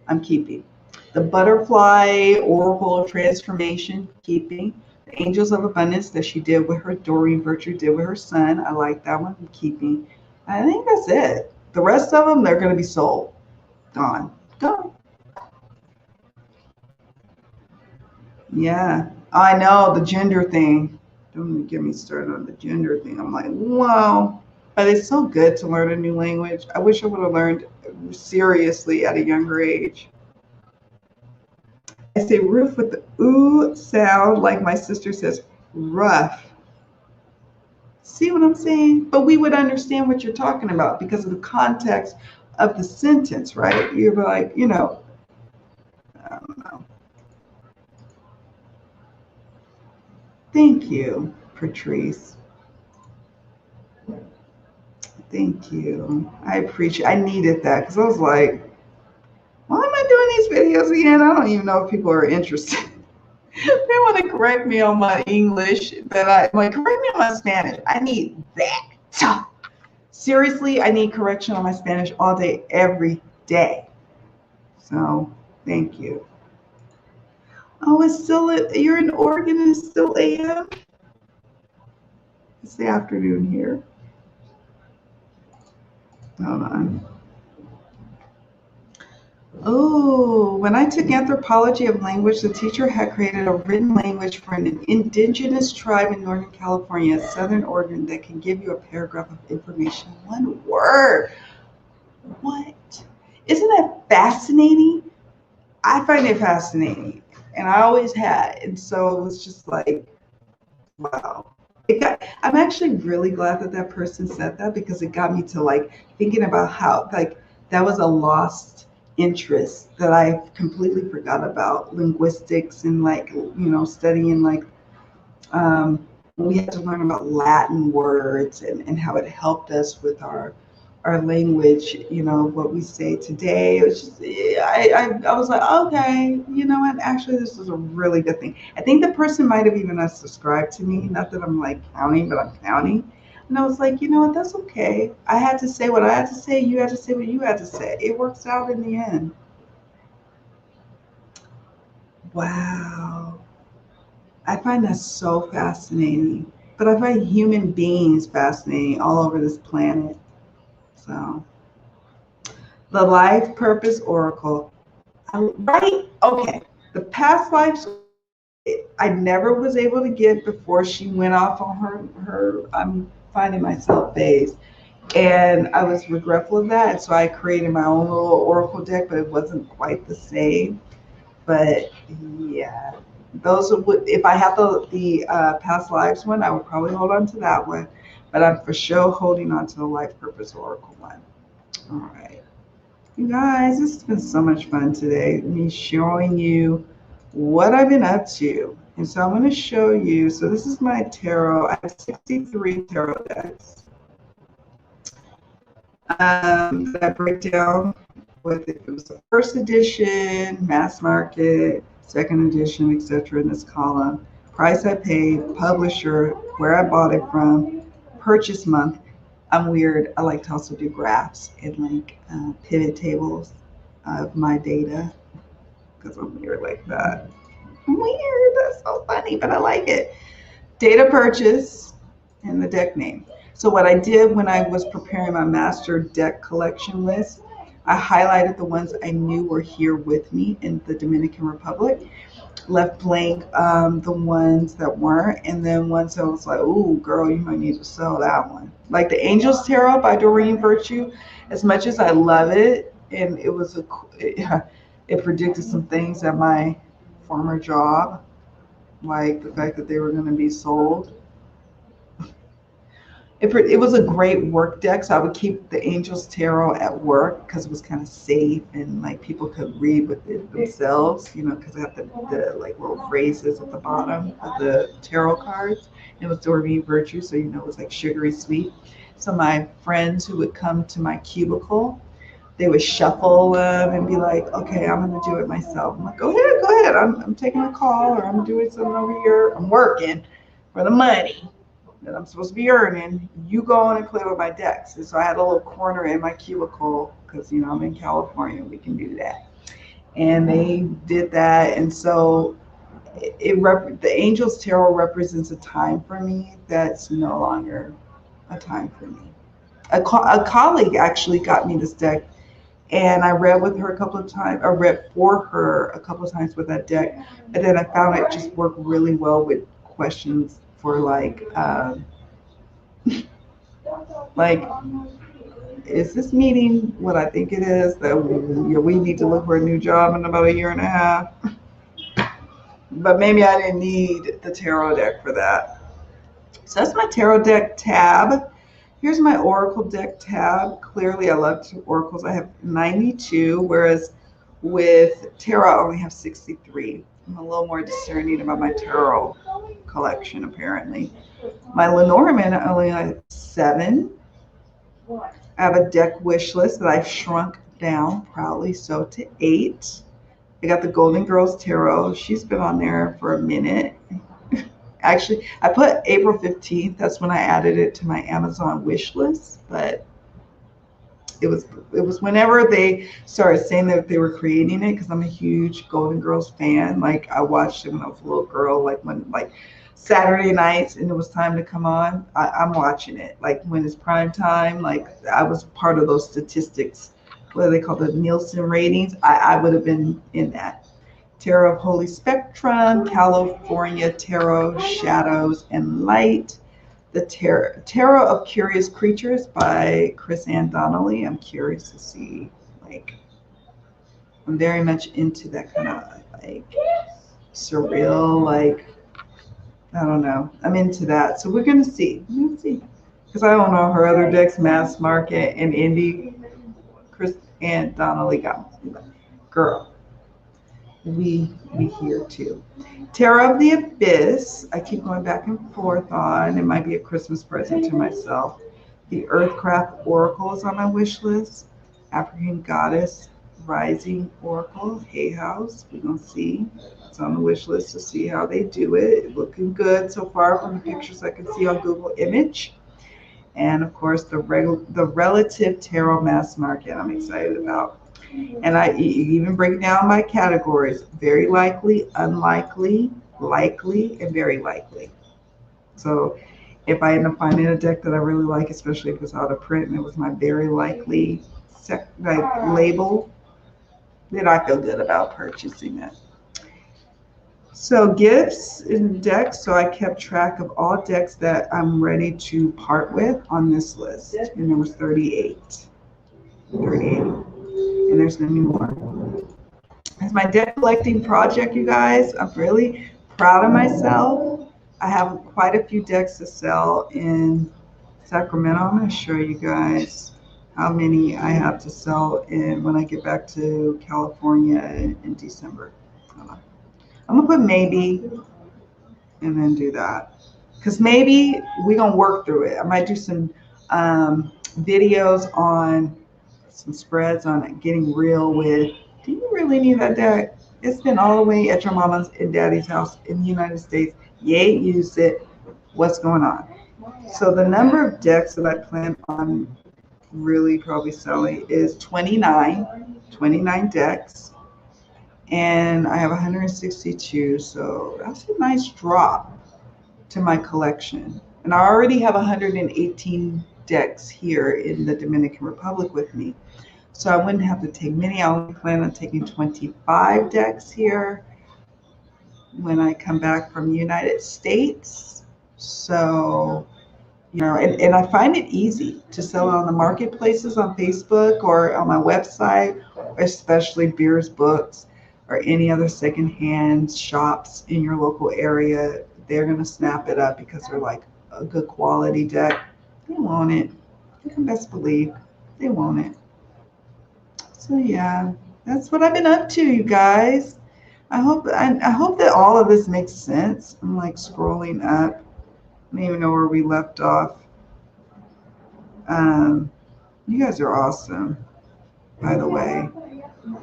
I'm keeping. The Butterfly Oracle of Transformation, keeping. The Angels of Abundance that she did with her, Doreen Virtue did with her son. I like that one, I'm keeping. I think that's it. The rest of them, they're going to be sold. Gone. Yeah, I know, the gender thing. Don't even get me started on the gender thing. I'm like, wow. But it's so good to learn a new language. I wish I would have learned seriously at a younger age. I say roof with the ooh sound, like my sister says, rough. See what I'm saying? But we would understand what you're talking about because of the context of the sentence, right? You're like, I don't know. Thank you, Patrice. Thank you. I appreciate. I needed that because I was like, why am I doing these videos again? I don't even know if people are interested. They want to correct me on my English, but I'm like, correct me on my Spanish. I need that. Seriously, I need correction on my Spanish all day, every day. So, thank you. Oh, you're in Oregon and it's still AM? It's the afternoon here. Hold on. Oh, when I took anthropology of language, the teacher had created a written language for an indigenous tribe in Northern California, Southern Oregon, that can give you a paragraph of information in one word. What? Isn't that fascinating? I find it fascinating, and I always had. And so it was just like, wow. I'm actually really glad that person said that because it got me to like thinking about how like that was a lost interest that I completely forgot about, linguistics and like studying like we had to learn about Latin words and how it helped us with our our language, you know, what we say today. It was just, I was like, okay, you know what? Actually, this was a really good thing. I think the person might have even unsubscribed to me. Not that I'm like counting, but I'm counting. And I was like, you know what? That's okay. I had to say what I had to say. You had to say what you had to say. It works out in the end. Wow. I find that so fascinating. But I find human beings fascinating all over this planet. So, the life purpose oracle. Right? Okay. The past lives I never was able to get before she went off on her I'm finding myself phase. And I was regretful of that. So I created my own little oracle deck, but it wasn't quite the same. But yeah, those would, if I had the past lives one, I would probably hold on to that one. But I'm for sure holding on to the life purpose oracle one. All right. You guys, this has been so much fun today. Me showing you what I've been up to. And so I'm going to show you. So this is my tarot. I have 63 tarot decks that I break down with if it was the first edition, mass market, second edition, etc. in this column. Price I paid, publisher, where I bought it from, purchase month. I'm weird. I like to also do graphs and like pivot tables of my data because I'm weird like that. I'm weird. That's so funny, but I like it. Data purchase and the deck name. So what I did when I was preparing my master deck collection list, I highlighted the ones I knew were here with me in the Dominican Republic, left blank the ones that weren't, and then ones that was like, ooh, girl, you might need to sell that one. Like the Angels Tarot by Doreen Virtue, as much as I love it, and it was it predicted some things at my former job, like the fact that they were going to be sold. It was a great work deck, so I would keep the Angels Tarot at work because it was kind of safe and like people could read with it themselves, you know, because I had the like little phrases at the bottom of the tarot cards. It was Doreen Virtue, so you know it was like sugary sweet. So my friends who would come to my cubicle, they would shuffle them and be like, okay, I'm going to do it myself. I'm like, go ahead. I'm taking a call or I'm doing something over here. I'm working for the money that I'm supposed to be earning. You go on and play with my decks. And so I had a little corner in my cubicle because, you know, I'm in California. We can do that. And they did that. And so the Angels Tarot represents a time for me that's no longer a time for me. A colleague actually got me this deck and I read with her a couple of times. I read for her a couple of times with that deck, and then I found it just worked really well with questions for like, is this meeting what I think it is? That we need to look for a new job in about a year and a half. But maybe I didn't need the tarot deck for that. So that's my tarot deck tab. Here's my Oracle deck tab. Clearly, I love oracles. I have 92, whereas with tarot, I only have 63. I'm a little more discerning about my tarot collection, apparently. My Lenormand, I only have 7. I have a deck wish list that I've shrunk down, proudly so, to 8. I got the Golden Girls Tarot. She's been on there for a minute. Actually, I put April 15th. That's when I added it to my Amazon wish list. But it was whenever they started saying that they were creating it, because I'm a huge Golden Girls fan. Like I watched it when I was a little girl, like when Saturday nights and it was time to come on. I'm watching it. Like when it's prime time, like I was part of those statistics, what do they call the Nielsen ratings? I would have been in that. Tarot of Holy Spectrum, California Tarot, Shadows and Light, the Tarot of Curious Creatures by Chris Ann Donnelly. I'm curious to see, like, I'm very much into that kind of like surreal, like, I don't know. I'm into that. So we're going to see. Because I don't know her other decks, Mass Market and Indie. Chris Ann Donnelly got me. Girl. We here too. Tarot of the Abyss. I keep going back and forth on. It might be a Christmas present to myself. The Earthcraft Oracle is on my wish list. African Goddess Rising Oracle, Hay House. We're going to see. It's on the wish list to see how they do it. Looking good so far from the pictures I can see on Google Image. And of course, the Relative Tarot Mass Market I'm excited about. And I even break down my categories: very likely, unlikely, likely, and very likely. So if I end up finding a deck that I really like, especially if it's out of print and it was my very likely label, then I feel good about purchasing it. So gifts and decks. So I kept track of all decks that I'm ready to part with on this list. And there was 38. 38. And there's going to be more. It's my deck collecting project, you guys. I'm really proud of myself. I have quite a few decks to sell in Sacramento. I'm going to show you guys how many I have to sell in when I get back to California in December. I'm going to put maybe and then do that. Because maybe we're going to work through it. I might do some videos on some spreads on getting real with, do you really need that deck? It's been all the way at your mama's and daddy's house in the United States. You ain't used it. What's going on? So the number of decks that I plan on really probably selling is 29 decks. And I have 162, so that's a nice drop to my collection. And I already have 118 decks here in the Dominican Republic with me. So I wouldn't have to take many. I only plan on taking 25 decks here when I come back from the United States. So, you know, and I find it easy to sell on the marketplaces on Facebook or on my website, especially Beers Books or any other secondhand shops in your local area. They're going to snap it up because they're like a good quality deck. They want it. You can best believe they want it. So yeah, that's what I've been up to, you guys. I hope that all of this makes sense. I'm like scrolling up. I don't even know where we left off. You guys are awesome, by the way.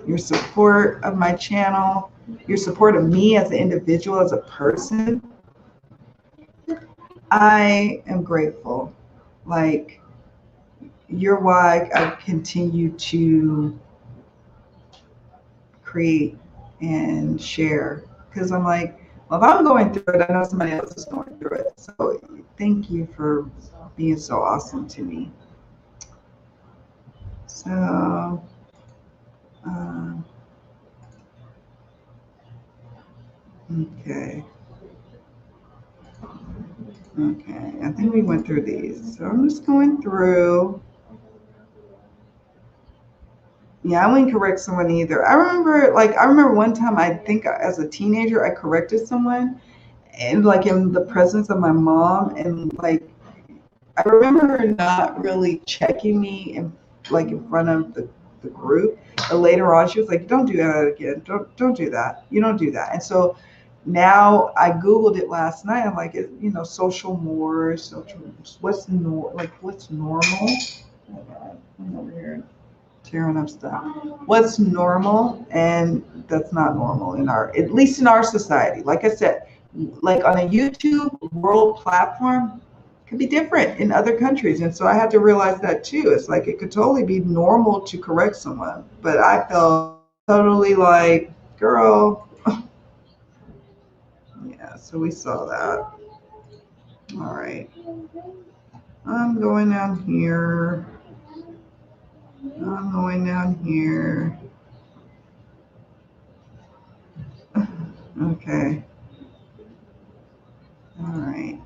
Your support of my channel, your support of me as an individual, as a person. I am grateful. Like, you're why I continue to create and share. Because I'm like, well, if I'm going through it, I know somebody else is going through it. So thank you for being so awesome to me. So, okay. Okay, I think we went through these. So I'm just going through. Yeah, I wouldn't correct someone either. I remember one time, I think as a teenager, I corrected someone and like in the presence of my mom, and like I remember her not really checking me in front of the group. But later on she was like, don't do that again. Don't do that. You don't do that. And so now I Googled it last night. I'm like, social mores, what's normal? I'm over here tearing up stuff. What's normal, and that's not normal at least in our society. Like I said, like on a YouTube world platform, it could be different in other countries. And so I had to realize that too. It's like it could totally be normal to correct someone, but I felt totally like, girl. Yeah, so we saw that. All right. I'm going down here. Okay. All right.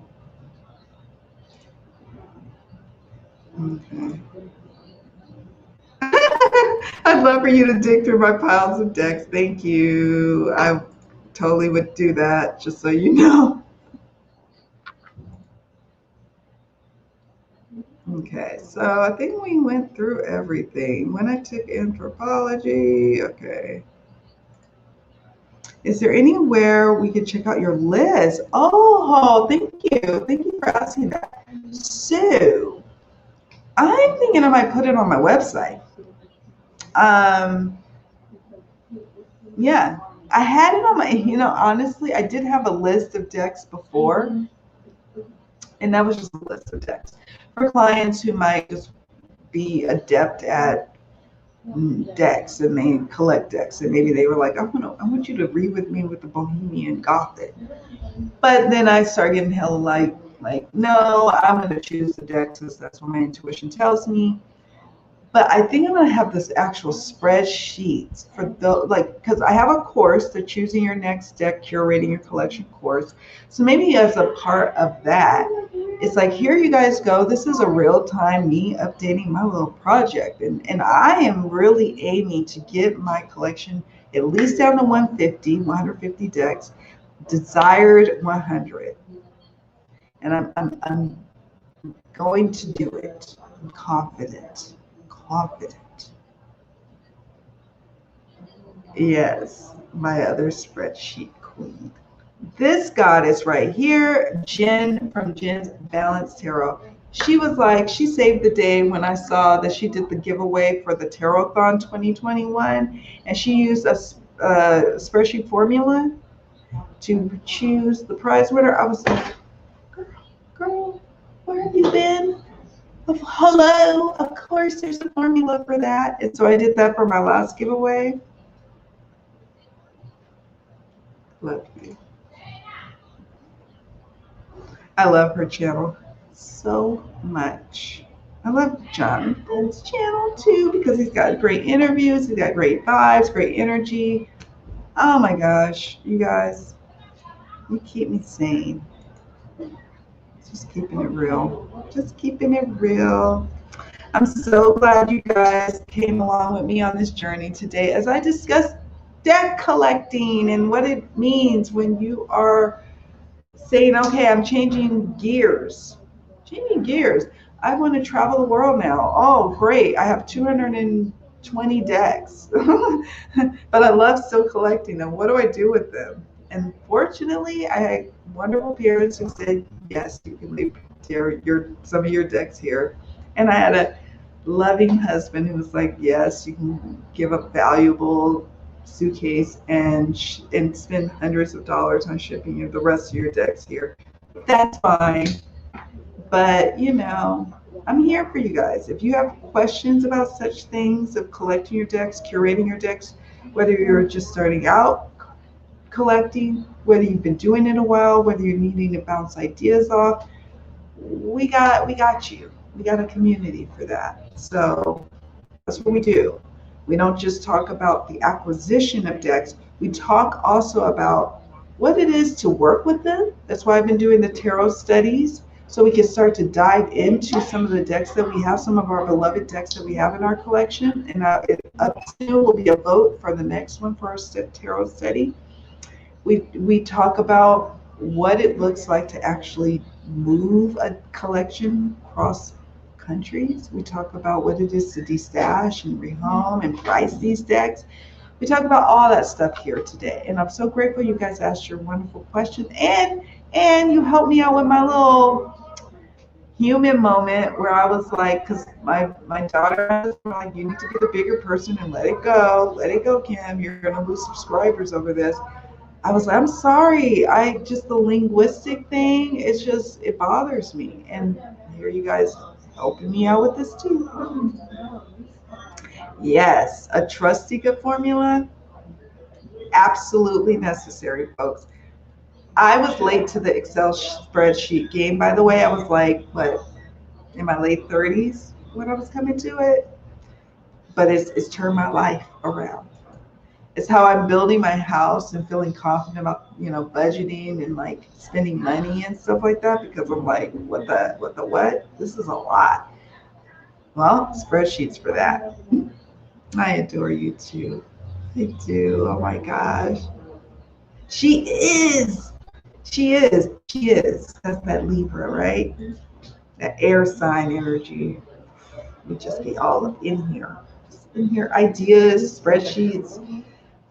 Okay. I'd love for you to dig through my piles of decks. Thank you. I totally would do that, just so you know. Okay, so I think we went through everything. When I took anthropology, okay. Is there anywhere we could check out your list? Oh, thank you. Thank you for asking that. So, thinking I might put it on my website. Yeah, I had it on my, honestly, I did have a list of decks before, and that was just a list of decks for clients who might just be adept at decks and they collect decks, and maybe they were like, I want you to read with me with the Bohemian Gothic. But then I started getting hella like, no, I'm going to choose the decks because that's what my intuition tells me. But I think I'm going to have this actual spreadsheet for because I have a course, the Choosing Your Next Deck, Curating Your Collection course. So maybe as a part of that, it's like, here you guys go. This is a real time me updating my little project. And I am really aiming to get my collection at least down to 150 decks, desired 100. And I'm going to do it. I'm confident. Yes, my other spreadsheet queen. This goddess right here, Jen from Jen's Balance Tarot. She was like, she saved the day when I saw that she did the giveaway for the Tarothon 2021, and she used a spreadsheet formula to choose the prize winner. I was like, girl, where have you been? Hello, of course there's a formula for that. And so I did that for my last giveaway. Love you. I love her channel so much. I love Jonathan's channel too because he's got great interviews, he's got great vibes, great energy. Oh my gosh, you guys, you keep me sane. Just keeping it real. Just keeping it real. I'm so glad you guys came along with me on this journey today as I discuss deck collecting and what it means when you are saying, okay, I'm changing gears. I want to travel the world now. Oh, great. I have 220 decks. But I love still collecting them. What do I do with them? And fortunately, I had wonderful parents who said, yes, you can leave some of your decks here. And I had a loving husband who was like, yes, you can give a valuable suitcase and spend hundreds of dollars on shipping the rest of your decks here. That's fine. But, I'm here for you guys. If you have questions about such things of collecting your decks, curating your decks, whether you're just starting out collecting, whether you've been doing it a while, whether you're needing to bounce ideas off, we got you. We got a community for that. So that's what we do. We don't just talk about the acquisition of decks. We talk also about what it is to work with them. That's why I've been doing the tarot studies, so we can start to dive into some of the decks that we have, some of our beloved decks that we have in our collection. And up soon will be a vote for the next one for our tarot study. We talk about what it looks like to actually move a collection across countries. We talk about what it is to destash and rehome and price these decks. We talk about all that stuff here today. And I'm so grateful you guys asked your wonderful questions. And you helped me out with my little human moment where I was like, because my daughter was like, you need to be the bigger person and let it go, Kim. You're going to lose subscribers over this. I was like, I'm sorry. The linguistic thing, it bothers me. And here you guys helping me out with this too. Yes, a Trustica formula, absolutely necessary, folks. I was late to the Excel spreadsheet game, by the way. I was like, in my late 30s when I was coming to it. But it's turned my life around. It's how I'm building my house and feeling confident about, budgeting and like spending money and stuff like that, because I'm like, what? This is a lot. Well, spreadsheets for that. I adore you too. I do. Oh my gosh. She is. That's that Libra, right? That air sign energy. We just be all up in here. Just in here. Ideas, spreadsheets,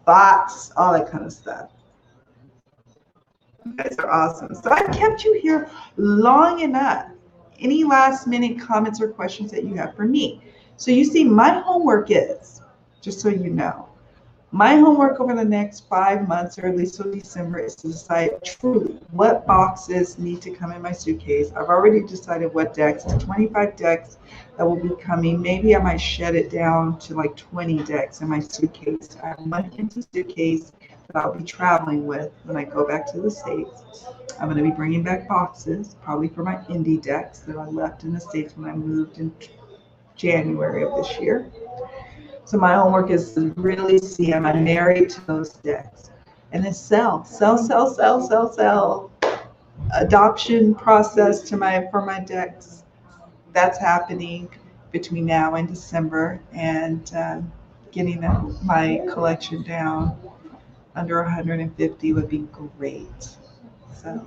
thoughts, all that kind of stuff. You guys are awesome. So I kept you here long enough. any last minute comments or questions that you have for me. So you see, my homework is, just so you know, my homework over the next 5 months, or at least till December, is to decide truly what boxes need to come in my suitcase. I've already decided what decks, the 25 decks that will be coming. Maybe I might shed it down to like 20 decks in my suitcase. I have one empty suitcase that I'll be traveling with when I go back to the States. I'm going to be bringing back boxes, probably for my indie decks that I left in the States when I moved in January of this year. So my homework is to really see, am I married to those decks? And then sell. Adoption process for my decks. That's happening between now and December, and getting my collection down under 150 would be great. So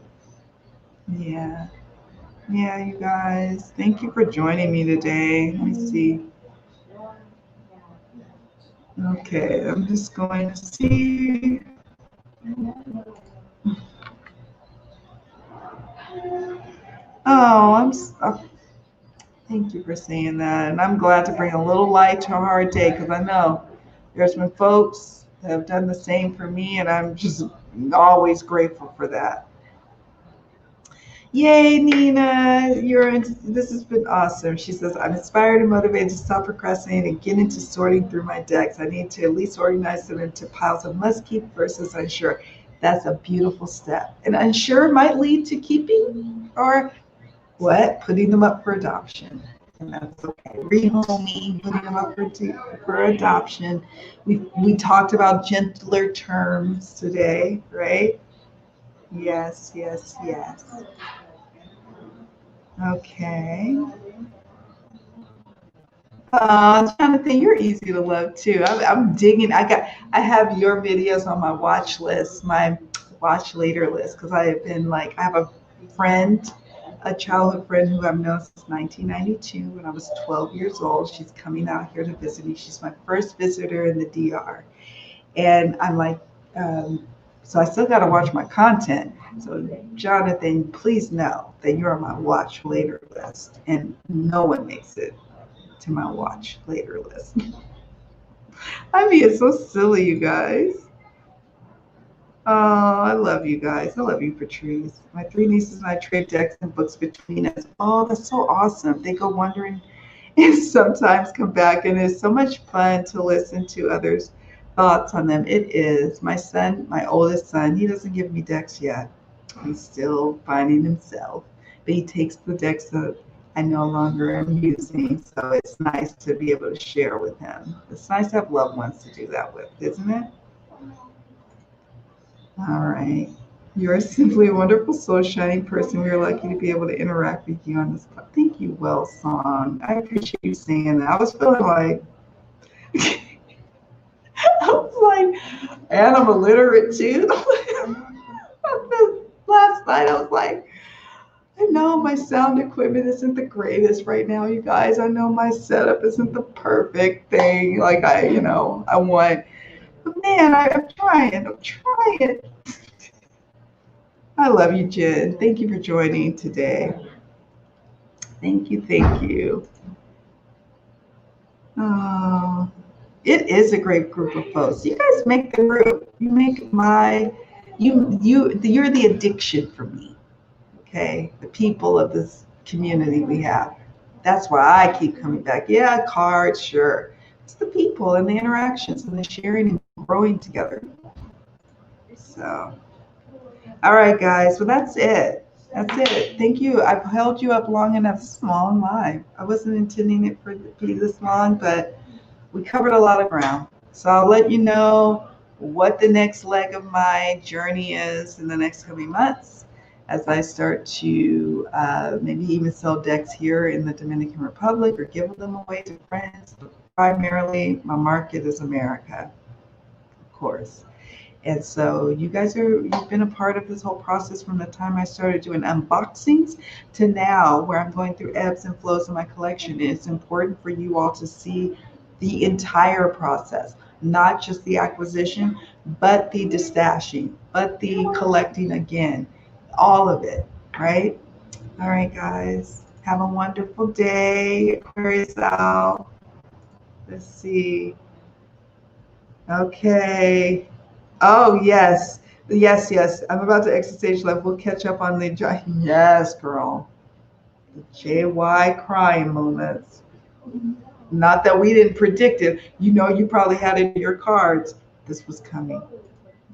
yeah, you guys, thank you for joining me today. Let me see. Okay, I'm just going to see. Thank you for saying that. And I'm glad to bring a little light to a hard day, because I know there's been folks that have done the same for me, and I'm just always grateful for that. Yay, Nina, this has been awesome. She says, I'm inspired and motivated to stop procrastinating and get into sorting through my decks. I need to at least organize them into piles of must keep versus unsure. That's a beautiful step. And unsure might lead to keeping, or what? Putting them up for adoption. And that's okay. Rehoming, putting them up for adoption. We talked about gentler terms today, right? Yes. Okay. Jonathan, you're easy to love too. I'm digging. I have your videos on my watch list, my watch later list, because I have a friend, a childhood friend who I've known since 1992 when I was 12 years old. She's coming out here to visit me. She's my first visitor in the DR. And I'm like, so I still got to watch my content. So Jonathan, please know that you're on my watch later list, and no one makes it to my watch later list. I mean, it's so silly, you guys. Oh, I love you guys. I love you, Patrice. My 3 nieces and I trade decks and books between us. Oh, that's so awesome. They go wandering and sometimes come back, and it's so much fun to listen to others' thoughts on them. It is. My son, my oldest son, he doesn't give me decks yet. He's still finding himself, but he takes the decks that I no longer am using. So it's nice to be able to share with him. It's nice to have loved ones to do that with, isn't it? All right. You're simply a wonderful soul shining person. We are lucky to be able to interact with you on this. Thank you, Well Song. I appreciate you saying that. I was feeling like, and I'm illiterate too. Last night I was like, I know my sound equipment isn't the greatest right now, you guys. I know my setup isn't the perfect thing like I want. But man, I'm trying. I love you, Jen. Thank you for joining today. Thank you. Oh, it is a great group of folks. You guys make the group. You make you're the addiction for me. Okay, the people of this community we have. That's why I keep coming back. Yeah, cards, sure. It's the people and the interactions and the sharing and growing together. So, all right, guys. Well, that's it. Thank you. I've held you up long enough. This is long live. I wasn't intending it to be this long, but we covered a lot of ground. So I'll let you know what the next leg of my journey is in the next coming months, as I start to maybe even sell decks here in the Dominican Republic or give them away to friends. Primarily, my market is America, of course. And so you've been a part of this whole process from the time I started doing unboxings to now, where I'm going through ebbs and flows in my collection. And it's important for you all to see the entire process, not just the acquisition, but the destashing, but the collecting again. All of it, right? All right, guys. Have a wonderful day, Aquarius out. Let's see. Okay. Oh, yes. Yes, yes. I'm about to exit stage left. We'll catch up on the yes, girl. The JY crying moments. Not that we didn't predict it. You know, you probably had it in your cards. This was coming.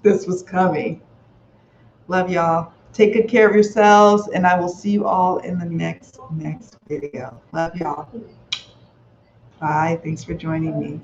This was coming. Love y'all. Take good care of yourselves, and I will see you all in the next video. Love y'all. Bye. Thanks for joining me.